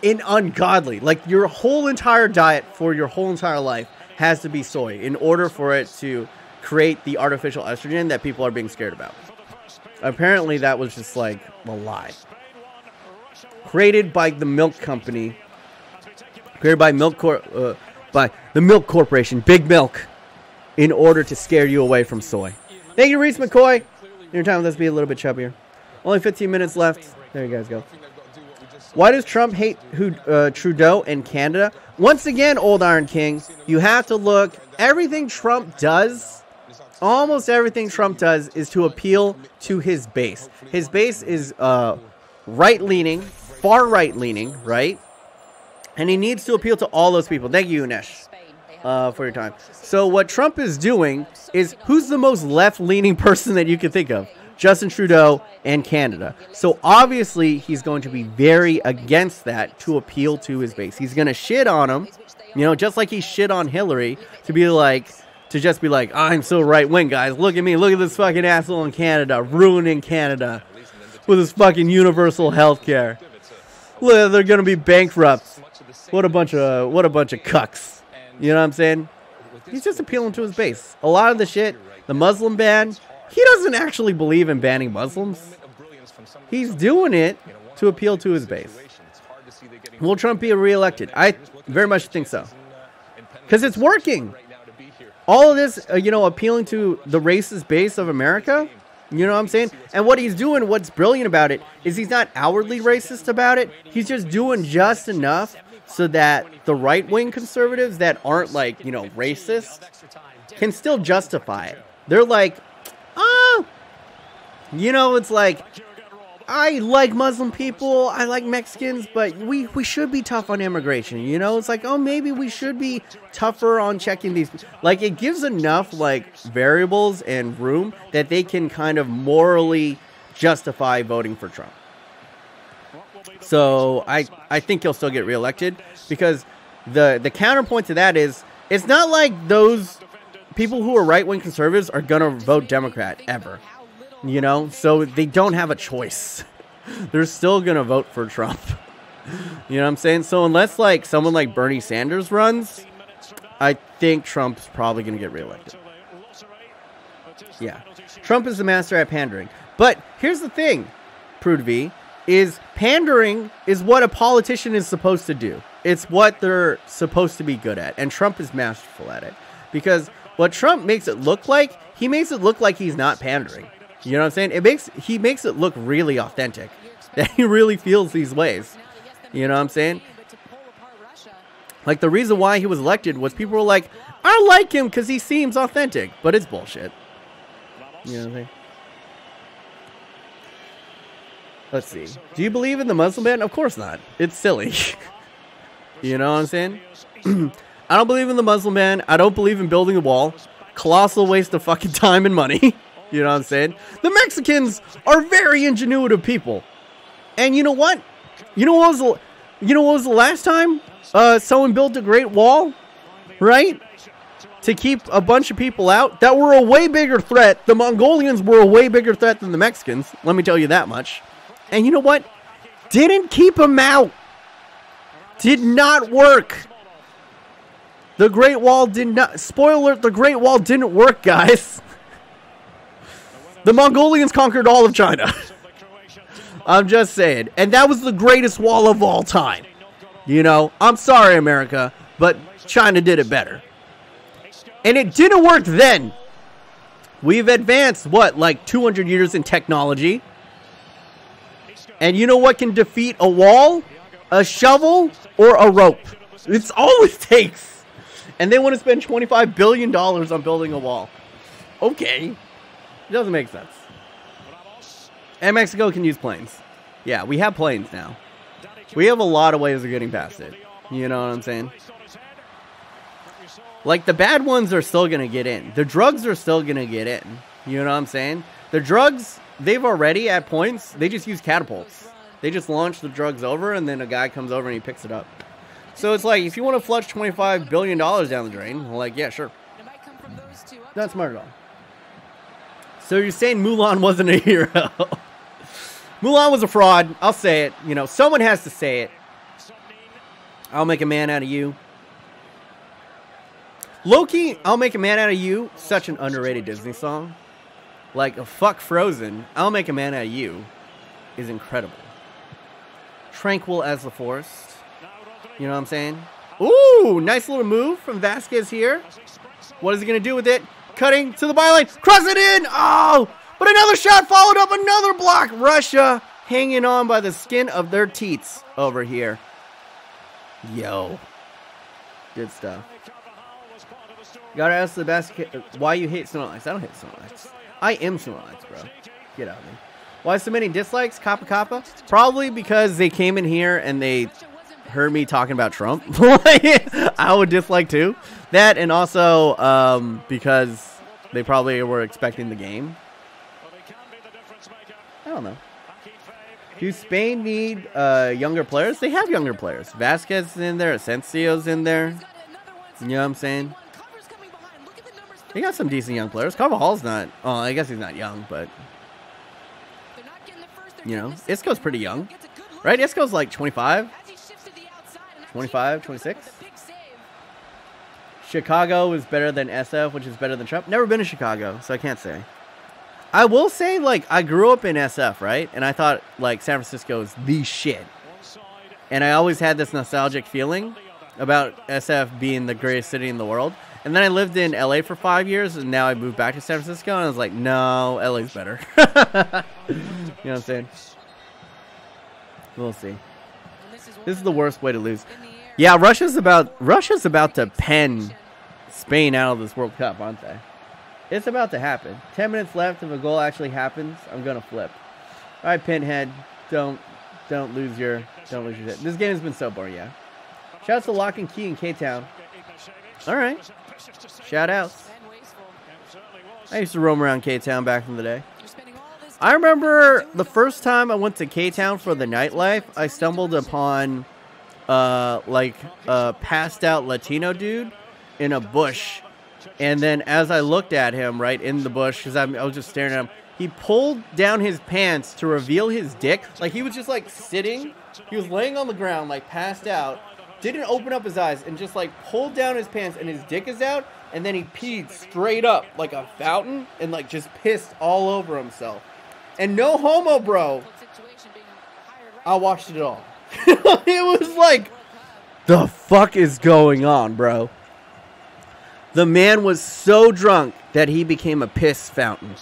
ungodly. Like, your whole entire diet for your whole entire life has to be soy in order for it to create the artificial estrogen that people are being scared about. Apparently, that was just, like, a lie. Created by the milk company. Created by by the Milk Corporation, Big Milk, in order to scare you away from soy. Thank you, Reese McCoy. Your time with us be a little bit chubbier. Only 15 minutes left. There you guys go. Why does Trump hate Trudeau and Canada? Once again, Old Iron King, you have to look. Everything Trump does, almost everything Trump does, is to appeal to his base. His base is right-leaning, far right-leaning, right? And he needs to appeal to all those people. Thank you, Unesh, for your time. So what Trump is doing is, who's the most left-leaning person that you can think of? Justin Trudeau and Canada. So obviously he's going to be very against that to appeal to his base. He's going to shit on him, you know, just like he shit on Hillary, to just be like, I'm so right-wing, guys. Look at me. Look at this fucking asshole in Canada, ruining Canada with his fucking universal health care. Look, they're going to be bankrupt. What a bunch of cucks. You know what I'm saying? He's just appealing to his base. A lot of the shit, the Muslim ban, he doesn't actually believe in banning Muslims. He's doing it to appeal to his base. Will Trump be reelected? I very much think so. Because it's working. All of this, you know, appealing to the racist base of America. You know what I'm saying? And what he's doing, what's brilliant about it, is he's not outwardly racist about it. He's just doing just enough so that the right-wing conservatives that aren't, like, you know, racist can still justify it. They're like, oh, you know, it's like, I like Muslim people, I like Mexicans, but we should be tough on immigration, you know? It's like, oh, maybe we should be tougher on checking these. Like, it gives enough, like, variables and room that they can kind of morally justify voting for Trump. So I think he'll still get reelected, because the counterpoint to that is, it's not like those people who are right-wing conservatives are going to vote Democrat ever, you know? So they don't have a choice. They're still going to vote for Trump. You know what I'm saying? So unless like someone like Bernie Sanders runs, I think Trump's probably going to get reelected. Yeah. Trump is the master at pandering. But here's the thing, Prude V, is pandering is what a politician is supposed to do. It's what they're supposed to be good at. And Trump is masterful at it. Because what Trump makes it look like, he makes it look like he's not pandering. You know what I'm saying? He makes it look really authentic. That he really feels these ways. You know what I'm saying? Like, the reason why he was elected was people were like, I like him because he seems authentic. But it's bullshit. You know what I'm saying? Let's see. Do you believe in the Muslim ban? Of course not. It's silly. You know what I'm saying? I don't believe in the Muslim ban. I don't believe in building a wall. Colossal waste of fucking time and money. You know what I'm saying? The Mexicans are very ingenuitive people. And you know what? You know what was the last time someone built a Great Wall? Right? To keep a bunch of people out that were a way bigger threat. The Mongolians were a way bigger threat than the Mexicans. Let me tell you that much. And you know what? Didn't keep them out. Did not work. The Great Wall did not. Spoiler alert, the Great Wall didn't work, guys. The Mongolians conquered all of China. I'm just saying. And that was the greatest wall of all time. You know, I'm sorry, America, but China did it better. And it didn't work then. We've advanced, what, like 200 years in technology. And you know what can defeat a wall? A shovel or a rope. It's all it takes. And they want to spend $25 billion on building a wall. Okay. It doesn't make sense. And Mexico can use planes. Yeah, we have planes now. We have a lot of ways of getting past it. You know what I'm saying? Like, the bad ones are still going to get in. The drugs are still going to get in. You know what I'm saying? The drugs, they've already, at points, they just use catapults. They just launch the drugs over, and then a guy comes over and he picks it up. So it's like, if you want to flush $25 billion down the drain, like, yeah, sure. Not smart at all. So you're saying Mulan wasn't a hero? Mulan was a fraud. I'll say it. You know, someone has to say it. I'll make a man out of you. Loki, I'll make a man out of you. Such an underrated Disney song. Like, a fuck Frozen. I'll make a man out of you is incredible. Tranquil as the forest. You know what I'm saying? Ooh, nice little move from Vasquez here. What is he going to do with it? Cutting to the byline. Cross it in. Oh, but another shot followed up. Another block. Russia hanging on by the skin of their teats over here. Yo. Good stuff. Gotta ask the basket why you hate Snorlax. I don't hate Snorlax. I am Snorlax, bro. Get out of me. Why so many dislikes? Kappa Kappa? Probably because they came in here and they heard me talking about Trump. I would dislike too. That, and also because they probably were expecting the game. I don't know. Do Spain need younger players? They have younger players. Vasquez is in there. Asensio's in there. You know what I'm saying? They got some decent young players. Carvajal's not. Oh, I guess he's not young, but you know, Isco's pretty young, right? Isco's like 25, 25, 26. Chicago is better than SF, which is better than Trump. Never been to Chicago, so I can't say. I will say, like, I grew up in SF, right? And I thought, like, San Francisco is the shit. And I always had this nostalgic feeling about SF being the greatest city in the world. And then I lived in LA for 5 years, and now I moved back to San Francisco, and I was like, no, LA's better. You know what I'm saying? We'll see. This is the worst way to lose. Yeah, Russia's about to pen Spain out of this World Cup, aren't they? It's about to happen. 10 minutes left. If a goal actually happens, I'm gonna flip. All right, Pinhead, don't lose your shit. This game has been so boring, yeah. Shouts to Lock and Key in K-Town. All right. Shout outs. I used to roam around K-Town back in the day. I remember the first time I went to K-Town for the nightlife, I stumbled upon like a passed out Latino dude in a bush. And then as I looked at him right in the bush, because I was just staring at him, he pulled down his pants to reveal his dick. Like he was just like sitting, he was laying on the ground like passed out, didn't open up his eyes, and just like pulled down his pants and his dick is out. And then he peed straight up like a fountain and like just pissed all over himself. And no homo, bro. I watched it all. It was like, the fuck is going on, bro? The man was so drunk that he became a piss fountain.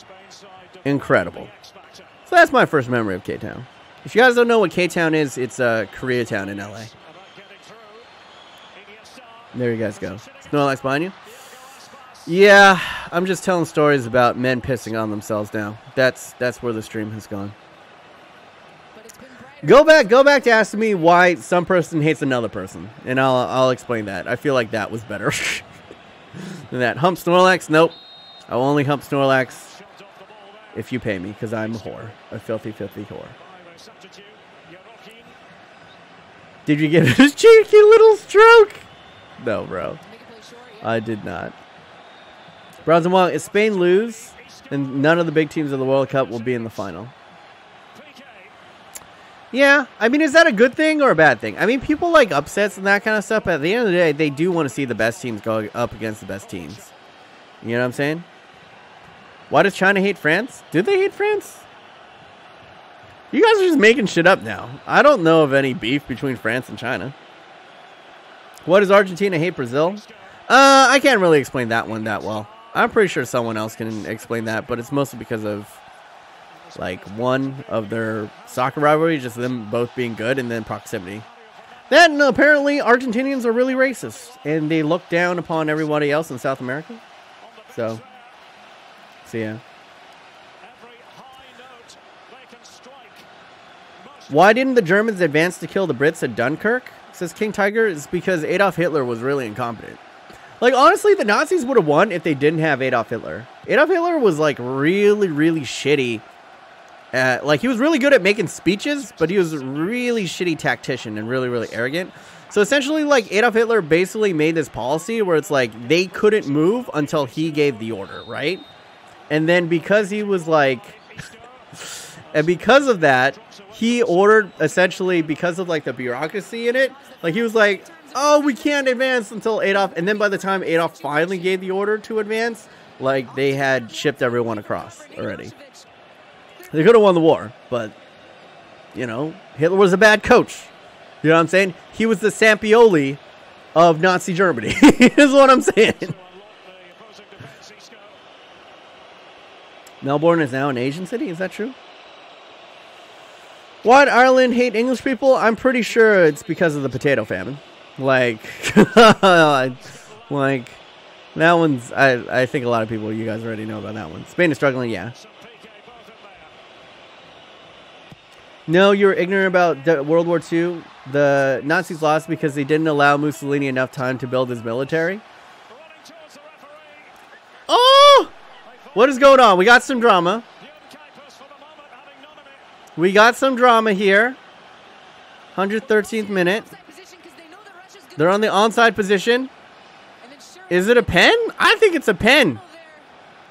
Incredible. So that's my first memory of K-Town. If you guys don't know what K-Town is, it's a Koreatown in LA. There you guys go. Snorlax behind you? Yeah, I'm just telling stories about men pissing on themselves now. That's where the stream has gone. Go back to asking me why some person hates another person, and I'll explain that. I feel like that was better than that. Hump Snorlax? Nope. I'll only hump Snorlax if you pay me, because I'm a whore, a filthy, filthy whore. Did you get his cheeky little stroke? No, bro. I did not. Bronze and Wong, if Spain lose, then none of the big teams of the World Cup will be in the final. Yeah, I mean, is that a good thing or a bad thing? I mean, people like upsets and that kind of stuff, but at the end of the day, they do want to see the best teams go up against the best teams. You know what I'm saying? Why does China hate France? Do they hate France? You guys are just making shit up now. I don't know of any beef between France and China. Why does Argentina hate Brazil? I can't really explain that one that well. I'm pretty sure someone else can explain that, but it's mostly because of like one of their soccer rivalry, just them both being good, and then proximity. Then apparently Argentinians are really racist, and they look down upon everybody else in South America. So yeah. Why didn't the Germans advance to kill the Brits at Dunkirk? Says King Tiger. It's because Adolf Hitler was really incompetent. Like, honestly, the Nazis would have won if they didn't have Adolf Hitler. Adolf Hitler was, like, really, really shitty. Like, he was really good at making speeches, but he was a really shitty tactician and really, really arrogant. So, essentially, like, Adolf Hitler basically made this policy where it's like they couldn't move until he gave the order, right? And then because he was, like... and because of that, he ordered, essentially, because of, like, the bureaucracy in it, like, he was like... oh, we can't advance until Adolf. And then by the time Adolf finally gave the order to advance, like, they had shipped everyone across already. They could have won the war, but, you know, Hitler was a bad coach. You know what I'm saying? He was the Sampioli of Nazi Germany, is what I'm saying. Melbourne is now an Asian city, is that true? Why did Ireland hate English people? I'm pretty sure it's because of the potato famine. Like, like that one's, I think a lot of people, you guys already know about that one. Spain is struggling, yeah. No, you were ignorant about World War II. The Nazis lost because they didn't allow Mussolini enough time to build his military. Oh! What is going on? We got some drama. We got some drama here. 113th minute. They're on the onside position. Is it a pen? I think it's a pen.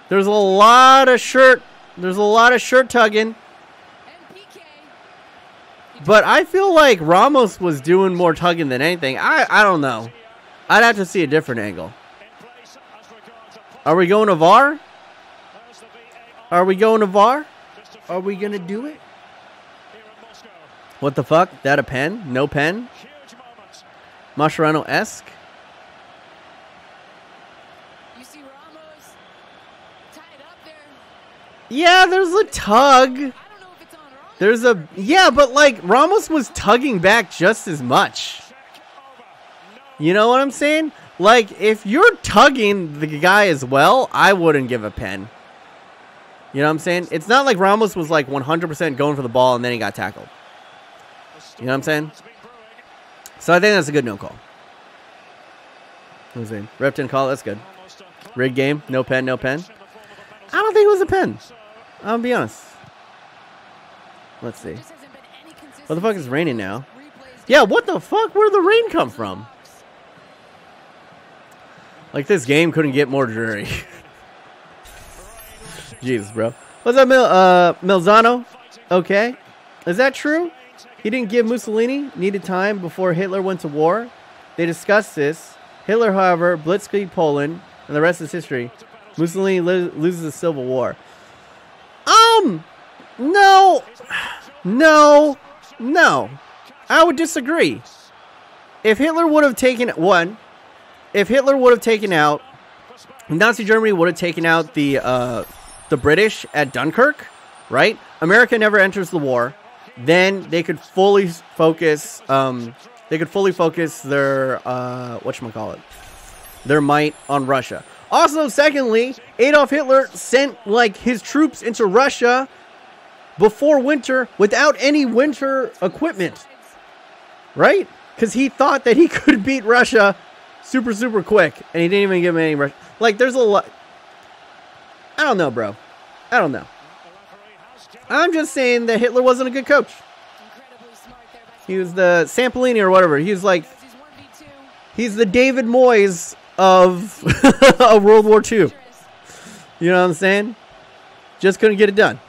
There's a lot of shirt. There's a lot of shirt tugging. But I feel like Ramos was doing more tugging than anything. I don't know. I'd have to see a different angle. Are we going to VAR? Are we going to VAR? Are we going to do it? What the fuck? That a pen? No pen? Mascherano-esque. You see Ramos tied up there. Yeah, there's a tug. I don't know if it's on Ramos. There's a... yeah, but like Ramos was tugging back just as much. You know what I'm saying? Like, if you're tugging the guy as well, I wouldn't give a pen. You know what I'm saying? It's not like Ramos was like 100% going for the ball and then he got tackled. You know what I'm saying? So I think that's a good no call. What was it? Ripped in call, that's good. Rigged game, no pen, no pen. I don't think it was a pen. I'll be honest. Let's see. What the fuck is raining now? Yeah, what the fuck? Where'd the rain come from? Like, this game couldn't get more dreary. Jesus, bro. What's up, Milzano? Okay. Is that true? He didn't give Mussolini needed time before Hitler went to war. They discussed this. Hitler, however, blitzkrieg Poland, and the rest is history. Mussolini loses the Civil War. No. No. No. I would disagree. If Hitler would have taken if Hitler would have taken out, Nazi Germany would have taken out the British at Dunkirk, right? America never enters the war. Then they could fully focus. They could fully focus their their might on Russia. Also, secondly, Adolf Hitler sent like his troops into Russia before winter without any winter equipment, right? Because he thought that he could beat Russia super quick, and he didn't even give him any Russia. Like, there's a lot. I don't know, bro. I don't know. I'm just saying that Hitler wasn't a good coach. He was the Sampolini or whatever. He was like, he's the David Moyes of, of World War II. You know what I'm saying? Just couldn't get it done.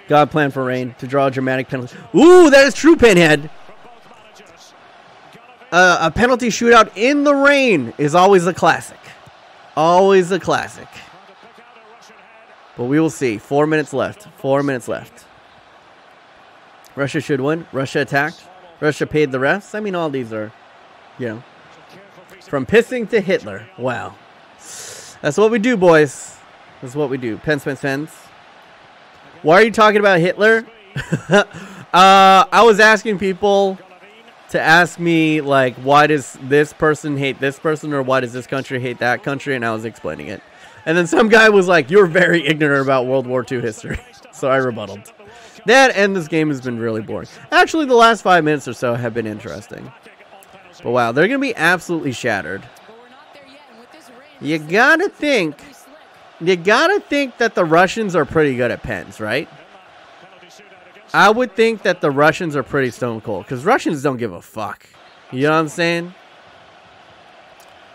God planned for rain to draw a dramatic penalty. Ooh, that is true, Pinhead. A penalty shootout in the rain is always a classic. Always a classic. But we will see. 4 minutes left. 4 minutes left. Russia should win. Russia attacked. Russia paid the refs. I mean, all these are, you know, from pissing to Hitler. Wow. That's what we do, boys. That's what we do. Pens. Why are you talking about Hitler? I was asking people to ask me, like, why does this person hate this person, or why does this country hate that country, and I was explaining it. And then some guy was like, you're very ignorant about World War II history. So I rebutted. That and this game has been really boring. Actually, the last 5 minutes or so have been interesting. But wow, they're going to be absolutely shattered. You gotta think that the Russians are pretty good at pens, right? I would think that the Russians are pretty stone cold, because Russians don't give a fuck. You know what I'm saying?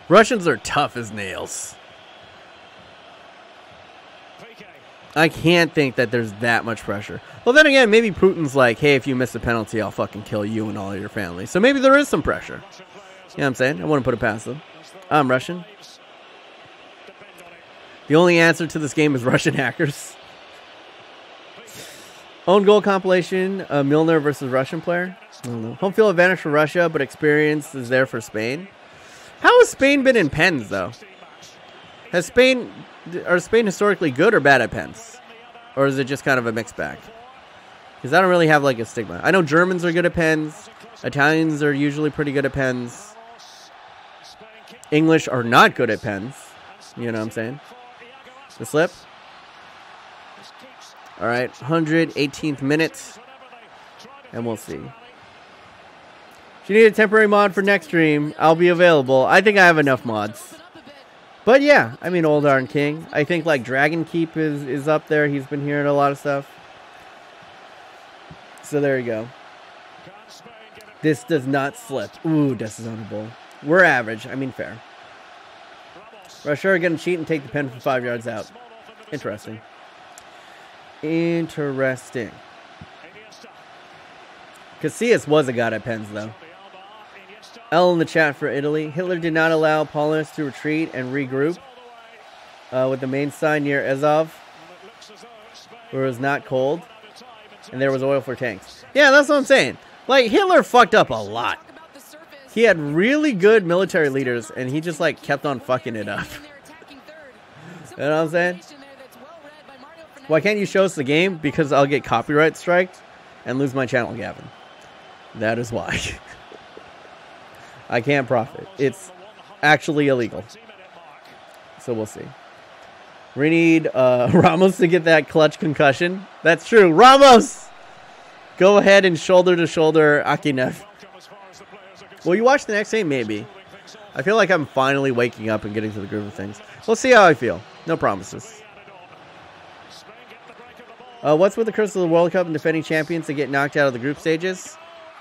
Russians are tough as nails. I can't think that there's that much pressure. Well, then again, maybe Putin's like, hey, if you miss a penalty, I'll fucking kill you and all of your family. So maybe there is some pressure. You know what I'm saying? I wouldn't put it past them. I'm Russian. The only answer to this game is Russian hackers. Own goal compilation, Milner versus Russian player. I don't know. Home field advantage for Russia, but experience is there for Spain. How has Spain been in pens, though? Are Spain historically good or bad at pens? Or is it just kind of a mixed bag? Because I don't really have like a stigma. I know Germans are good at pens. Italians are usually pretty good at pens. English are not good at pens. You know what I'm saying? The slip. All right, 118th minute. And we'll see. If you need a temporary mod for next stream, I'll be available. I think I have enough mods. But yeah, I mean, Old Iron King. I think like Dragon Keep is up there. He's been hearing a lot of stuff. So there you go. This does not slip. Ooh, dishonorable. We're average. I mean, fair. Russia are going to cheat and take the pen from 5 yards out. Interesting. Interesting. Casillas was a god at pens, though. L in the chat for Italy. Hitler did not allow Poland to retreat and regroup with the main sign near Azov, where it was not cold, and there was oil for tanks. Yeah, that's what I'm saying. Like, Hitler fucked up a lot. He had really good military leaders, and he just, like, kept on fucking it up. You know what I'm saying? Why can't you show us the game? Because I'll get copyright striked and lose my channel, Gavin. That is why. I can't profit. It's actually illegal. So we'll see. We need Ramos to get that clutch concussion. That's true. Ramos! Go ahead and shoulder-to-shoulder Akinev. Will you watch the next game? Maybe. I feel like I'm finally waking up and getting to the groove of things. We'll see how I feel. No promises. What's with the curse of the World Cup and defending champions to get knocked out of the group stages?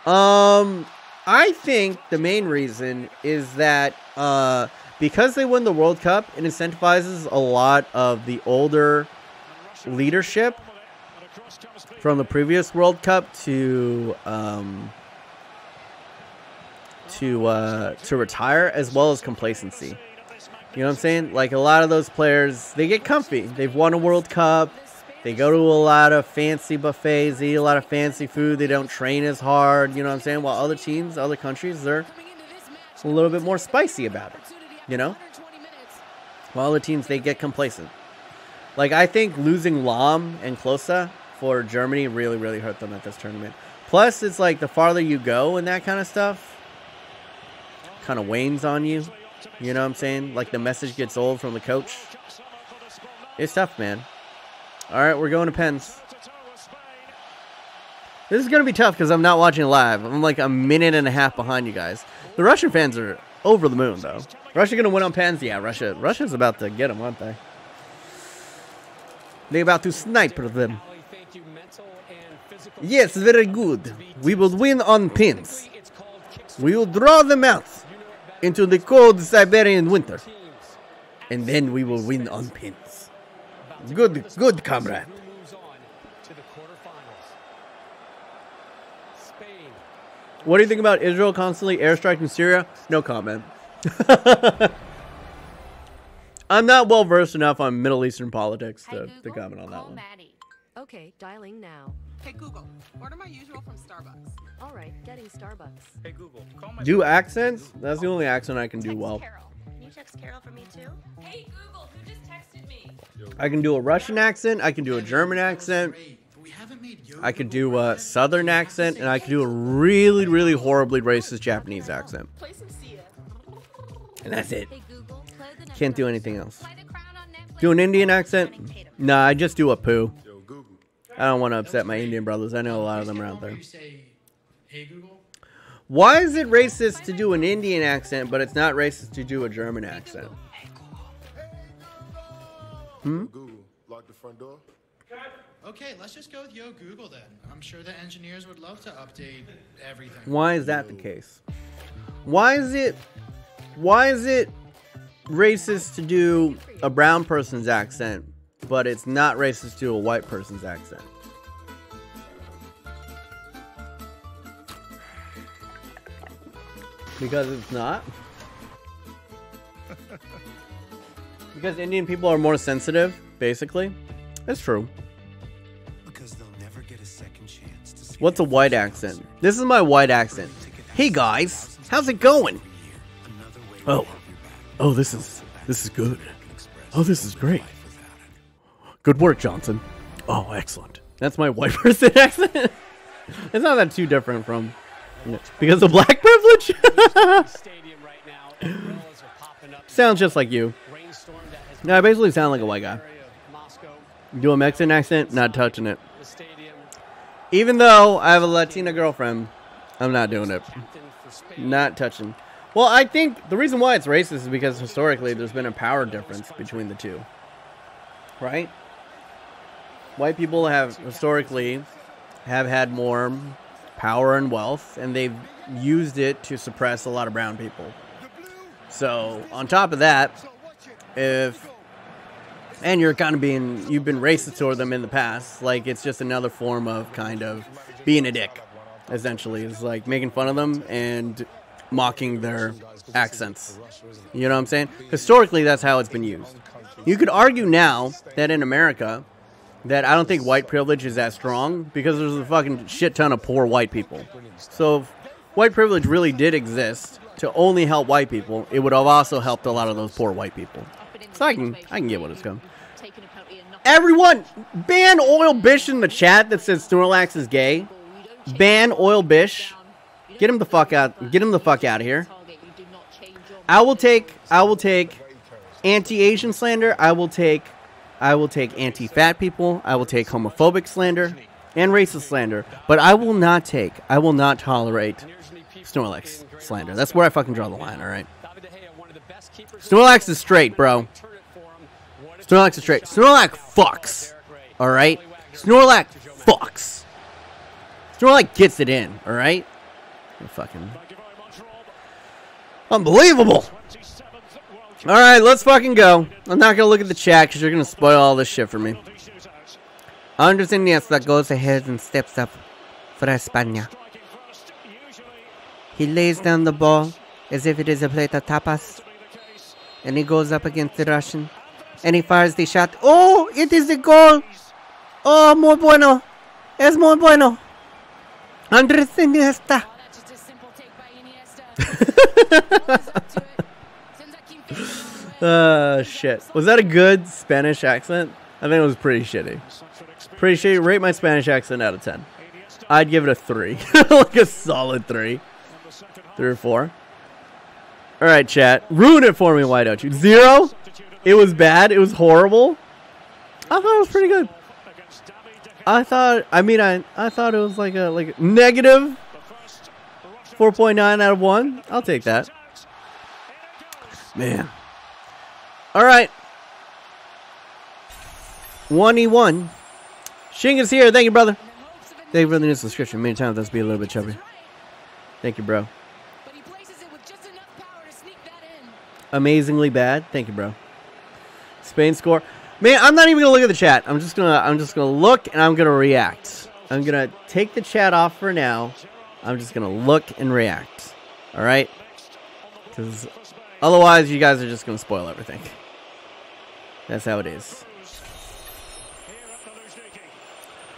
I think the main reason is that because they win the World Cup, it incentivizes a lot of the older leadership from the previous World Cup to retire, as well as complacency. You know what I'm saying? Like, a lot of those players, they get comfy. They've won a World Cup. They go to a lot of fancy buffets. They eat a lot of fancy food. They don't train as hard. You know what I'm saying? While other teams, other countries, they're a little bit more spicy about it. You know? While other teams, they get complacent. Like, I think losing Lahm and Klose for Germany really, really hurt them at this tournament. Plus, it's like the farther you go and that kind of stuff kind of wanes on you. You know what I'm saying? Like, the message gets old from the coach. It's tough, man. All right, we're going to pens. This is going to be tough because I'm not watching live. I'm like a minute and a half behind you guys. The Russian fans are over the moon, though. Russia going to win on pens? Yeah, Russia's about to get them, aren't they? They're about to snipe them. Yes, very good. We will win on pins. We will draw them out into the cold Siberian winter. And then we will win on pins. Good, comrade. What do you think about Israel constantly airstriking Syria? No comment. I'm not well versed enough on Middle Eastern politics to comment on that one. Maddie. Okay, dialing now. Hey Google, order my usual from Starbucks. All right, getting Starbucks. Hey Google, call my do accents? That's the only accent I can do well. Carol. Can you text Carol for me too? Hey Google, who just texted me? I can do a Russian accent. I can do a German accent. I could do a Southern accent, and I could do a really, really horribly racist Japanese accent. And that's it. Can't do anything else. Do an Indian accent? Nah, I just do a poo. I don't want to upset my Indian brothers. I know a lot of them are out there. Why is it racist to do an Indian accent, but it's not racist to do a German accent? Google, lock the front door. Okay, let's just go with Yo Google then. I'm sure the engineers would love to update everything. Why is that the case? Why is it racist to do a brown person's accent, but it's not racist to do a white person's accent? Because it's not? Because Indian people are more sensitive, basically. That's true. What's a white accent? This is my white accent. Hey guys, how's it going? Oh, this is good. Oh, this is great. Good work, Johnson. Oh, excellent. That's my white person accent. It's not that too different from because of black privilege. Sounds just like you. No, I basically sound like a white guy. Do a Mexican accent, not touching it. Even though I have a Latina girlfriend, I'm not doing it. Not touching. Well, I think the reason why it's racist is because historically there's been a power difference between the two. Right? White people have historically had more power and wealth, and they've used it to suppress a lot of brown people. So, on top of that, and you've been racist toward them in the past, like, it's just another form of kind of being a dick, essentially. It's like making fun of them and mocking their accents. You know what I'm saying? Historically, that's how it's been used. You could argue now that in America, that I don't think white privilege is that strong because there's a fucking shit ton of poor white people. So if white privilege really did exist to only help white people, it would have also helped a lot of those poor white people. So I can get what it's come. Everyone, ban Oil Bish in the chat that says Snorlax is gay. Ban Oil Bish. Get him the fuck out. Get him the fuck out of here. I will take anti-Asian slander. I will take anti-fat people. I will take homophobic slander and racist slander. But I will not tolerate Snorlax slander. That's where I fucking draw the line, alright? Snorlax is straight, bro. Snorlax is straight. Snorlax fucks. Alright? Snorlax fucks. Snorlax gets it in, alright? Fucking unbelievable. Alright, let's fucking go. I'm not gonna look at the chat because you're gonna spoil all this shit for me. Andres Iniesta goes ahead and steps up for España. He lays down the ball as if it is a plate of tapas. And he goes up against the Russian. And he fires the shot. Oh, it is a goal. Oh, muy bueno. Es muy bueno. Andres Iniesta. Shit. Was that a good Spanish accent? I think it was pretty shitty. Pretty shitty. Rate my Spanish accent out of 10. I'd give it a 3. Like a solid 3. 3 or 4. Alright, chat. Ruin it for me, why don't you? 0? It was bad. It was horrible. I thought it was pretty good. I thought it was like a negative 4.9 out of 1. I'll take that. Man. Alright. 1E1. Shing is here. Thank you, brother. Thank you for the new subscription. Many times that's be a little bit chubby. Thank you, bro. Amazingly bad. Thank you, bro. Spain score. Man, I'm not even gonna look at the chat. I'm just gonna look and I'm gonna react. I'm gonna take the chat off for now. I'm just gonna look and react. Alright? Because otherwise you guys are just gonna spoil everything. That's how it is.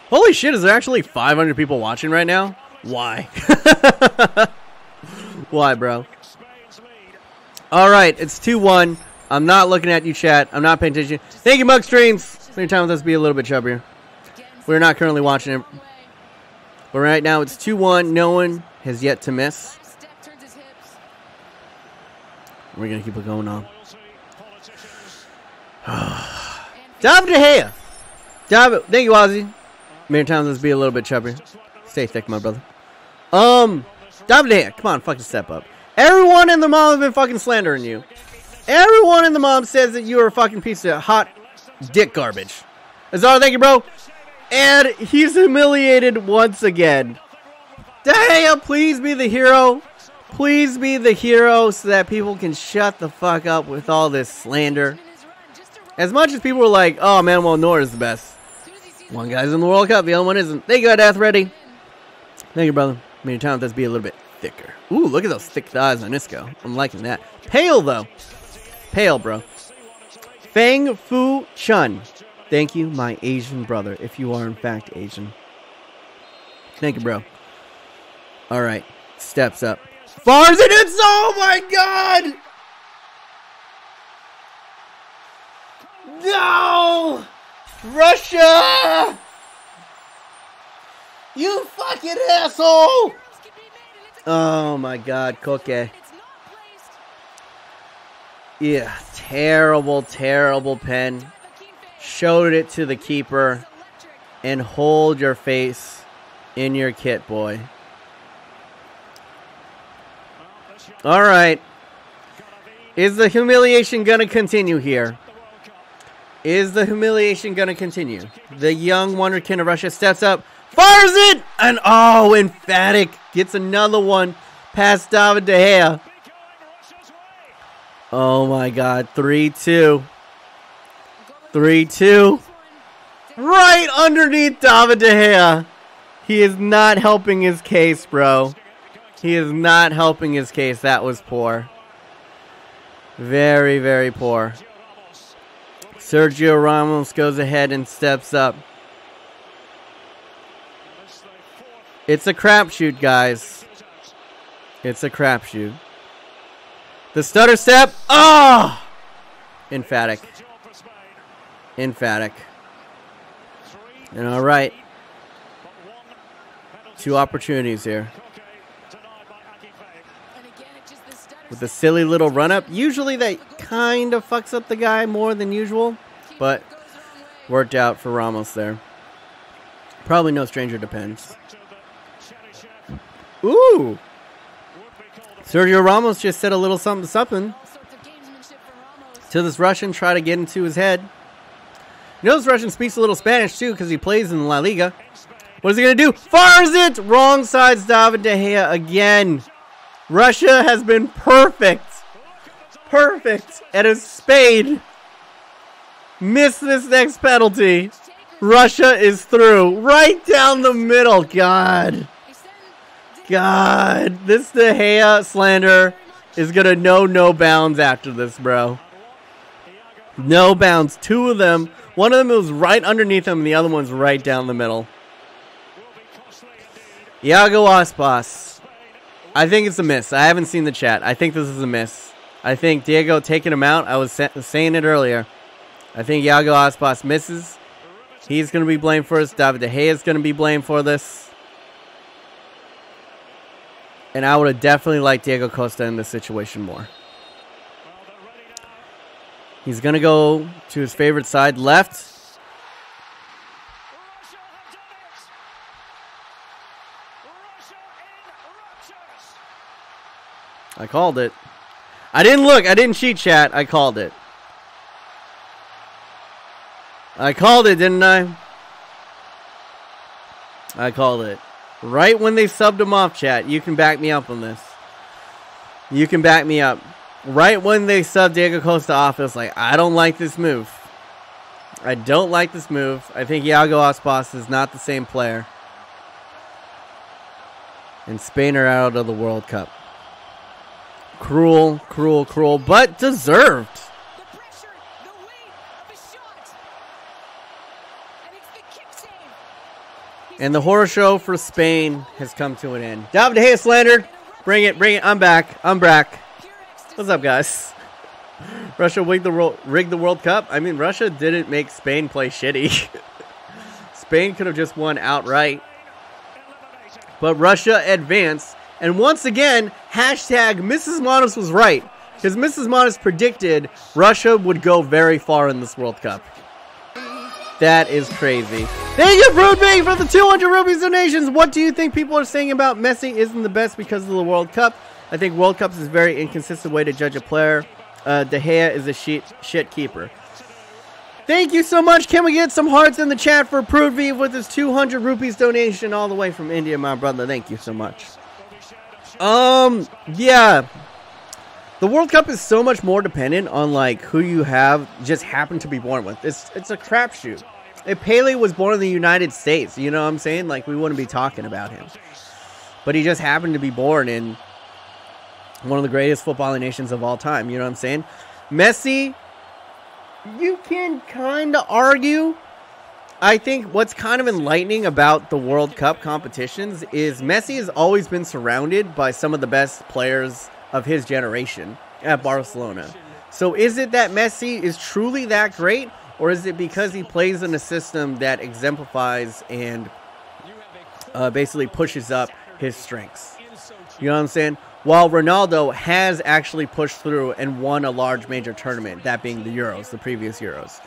Holy shit, is there actually 500 people watching right now? Why? Why, bro? Alright, it's 2-1. I'm not looking at you, chat. I'm not paying attention. Thank you, Mug Streams. Maybe time with us be a little bit chubbier. We're not currently watching it. But right now, it's 2-1. No one has yet to miss. We're going to keep it going on. David De Gea. David, thank you, Ozzy. Maybe time with us be a little bit chubbier. Stay thick, my brother. David De Gea, come on, fucking step up. Everyone in the mom has been fucking slandering you. Everyone in the mom says that you are a fucking piece of hot dick garbage. Azar, thank you, bro. And he's humiliated once again. De Gea, please be the hero. Please be the hero so that people can shut the fuck up with all this slander. As much as people were like, oh, Manuel Neuer is the best. One guy's in the World Cup, the other one isn't. Thank you, Death Ready. Thank you, brother. Maybe time with us be a little bit thicker. Ooh, look at those thick thighs on Isco. I'm liking that. Pale, though. Pale, bro. Fang Fu Chun. Thank you, my Asian brother, if you are in fact Asian. Thank you, bro. Alright. Steps up. Fars it in. Oh my god! No! Russia! You fucking asshole! Oh my god, Koke. Yeah, terrible, terrible pen. Showed it to the keeper. And hold your face in your kit, boy. Alright. Is the humiliation gonna continue here? Is the humiliation gonna continue? The young wonderkind of Russia steps up. Fires it! And oh, emphatic. Gets another one past David De Gea. Oh my god. 3-2. 3-2. Right underneath David De Gea. He is not helping his case, bro. He is not helping his case. That was poor. Very, very poor. Sergio Ramos goes ahead and steps up. It's a crapshoot, guys. It's a crapshoot. The stutter step. Oh! Emphatic. Emphatic. And all right. 2 opportunities here. With the silly little run-up. Usually that kind of fucks up the guy more than usual. But worked out for Ramos there. Probably no stranger to pens. Ooh! Sergio Ramos just said a little something to this Russian. Try to get into his head. You know this Russian speaks a little Spanish, too, because he plays in La Liga. What is he going to do? Fires it! Wrong side's David De Gea again. Russia has been perfect. Perfect at a spade. Miss this next penalty. Russia is through. Right down the middle. God. God. This De Gea slander is going to know no bounds after this, bro. No bounds. Two of them. One of them was right underneath him, and the other one's right down the middle. Iago Aspas. I think it's a miss. I haven't seen the chat. I think this is a miss. I think Diego taking him out. I was saying it earlier. I think Iago Aspas misses. He's going to be blamed for this. David De Gea is going to be blamed for this. And I would have definitely liked Diego Costa in this situation more. He's going to go to his favorite side, left. I called it. I didn't look. I didn't cheat, chat. I called it. I called it, didn't I? I called it. Right when they subbed him off, chat. You can back me up on this. You can back me up. Right when they subbed Diego Costa off, it was like, I don't like this move. I don't like this move. I think Iago Aspas is not the same player. And Spain are out of the World Cup. Cruel, cruel, cruel, but deserved. The pressure, the weight of a shot. And it's the kick save. And the horror show for Spain has come to an end. David De Gea slandered. Bring it, bring it. I'm back. I'm back. What's up, guys? Russia rigged the World Cup. I mean, Russia didn't make Spain play shitty. Spain could have just won outright. But Russia advanced. And once again, hashtag Mrs. Modest was right. Because Mrs. Modest predicted Russia would go very far in this World Cup. That is crazy. Thank you, Futbin, for the 200 rupees donations. What do you think people are saying about Messi isn't the best because of the World Cup? I think World Cups is a very inconsistent way to judge a player. De Gea is a shit keeper. Thank you so much. Can we get some hearts in the chat for Futbin with his 200 rupees donation all the way from India, my brother. Thank you so much. Yeah. The World Cup is so much more dependent on, like, who you have just happen to be born with. It's a crapshoot. If Pele was born in the United States, you know what I'm saying? Like, we wouldn't be talking about him. But he just happened to be born in one of the greatest footballing nations of all time. You know what I'm saying? Messi, you can kind of argue. I think what's kind of enlightening about the World Cup competitions is Messi has always been surrounded by some of the best players of his generation at Barcelona. So is it that Messi is truly that great, or is it because he plays in a system that exemplifies and basically pushes up his strengths? You know what I'm saying? While Ronaldo has actually pushed through and won a large major tournament, that being the Euros, the previous Euros,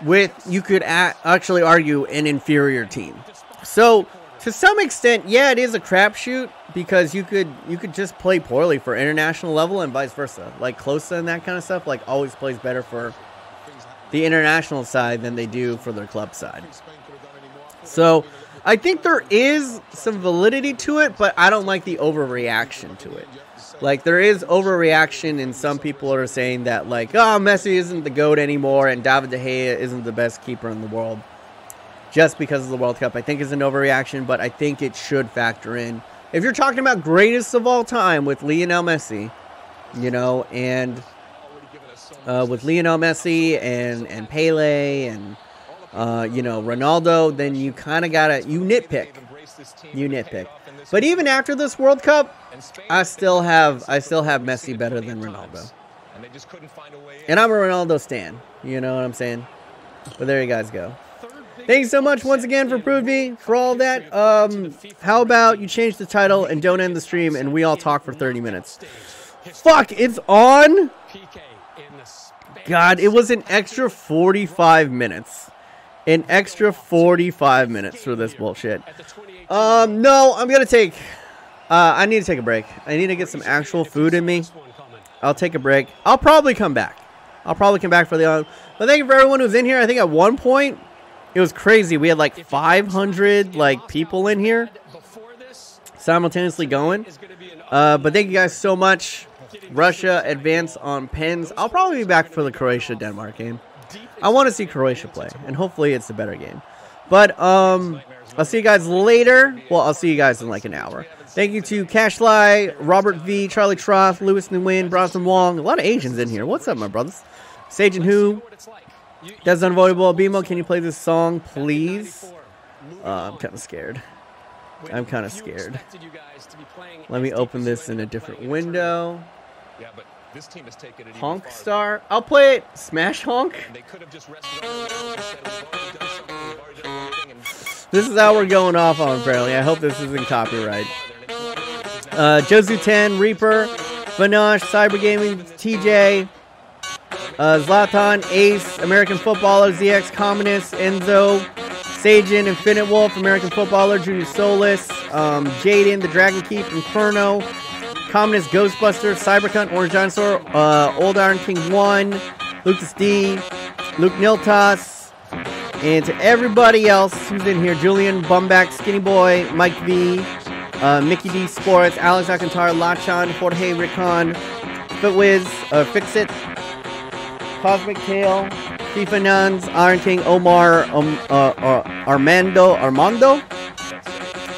with, you could actually argue, an inferior team. So to some extent, yeah, it is a crapshoot because you could just play poorly for international level and vice versa. Like Klose and that kind of stuff, like, always plays better for the international side than they do for their club side. So I think there is some validity to it, but I don't like the overreaction to it. Like, there is overreaction, and some people are saying that, like, oh, Messi isn't the GOAT anymore, and David De Gea isn't the best keeper in the world just because of the World Cup. I think it's an overreaction, but I think it should factor in. If you're talking about greatest of all time with Lionel Messi, you know, and with Lionel Messi and Pele and, you know, Ronaldo, then you kind of got to, you nitpick. But even after this World Cup, I still have Messi better than Ronaldo. And I'm a Ronaldo stan. You know what I'm saying? But there you guys go. Thanks so much once again for Futbin, for all that. How about you change the title and don't end the stream and we all talk for 30 minutes? Fuck, it's on? God, it was an extra 45 minutes. An extra 45 minutes for this bullshit. No, I'm going to take... I need to take a break. I need to get some actual food in me. I'll take a break. I'll probably come back. I'll probably come back for the other. But thank you for everyone who's in here. I think at one point, it was crazy. We had like 500 like people in here simultaneously going. But thank you guys so much. Russia advance on pens. I'll probably be back for the Croatia-Denmark game. I want to see Croatia play, and hopefully it's a better game. But I'll see you guys later. Well, I'll see you guys in like an hour. Thank you to Cashfly, Robert V, Charlie Troth, Lewis Nguyen, Bronson Wong. A lot of Asians in here. What's up, my brothers? Sage and Who. That's unavoidable. BMO, can you play this song, please? I'm kind of scared. I'm kind of scared. Let me open this in a different window. Honk Star. I'll play it. Smash Honk. This is how we're going off on, apparently. I hope this isn't copyright. Josu 10, Reaper, Vanash, Cyber Gaming, TJ, Zlatan, Ace, American Footballer, ZX, Communist, Enzo, Sajin, Infinite Wolf, American Footballer, Junior Solis, Jaden, The Dragon Keep, Inferno, Communist, Ghostbuster, Cybercunt, Orange Dinosaur, Old Iron King 1, Lucas D, Luke Niltas, and to everybody else who's in here, Julian, Bumback, Skinny Boy, Mike V, Mickey D Sports, Alex Alcantara, Lachan, Jorge Ricon, Fitwiz, Fixit, Cosmic Tail, FIFA Nuns, Iron King, Omar, Armando,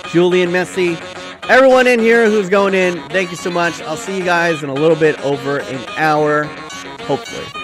Julian Messi, everyone in here who's going in, thank you so much. I'll see you guys in a little bit over an hour, hopefully.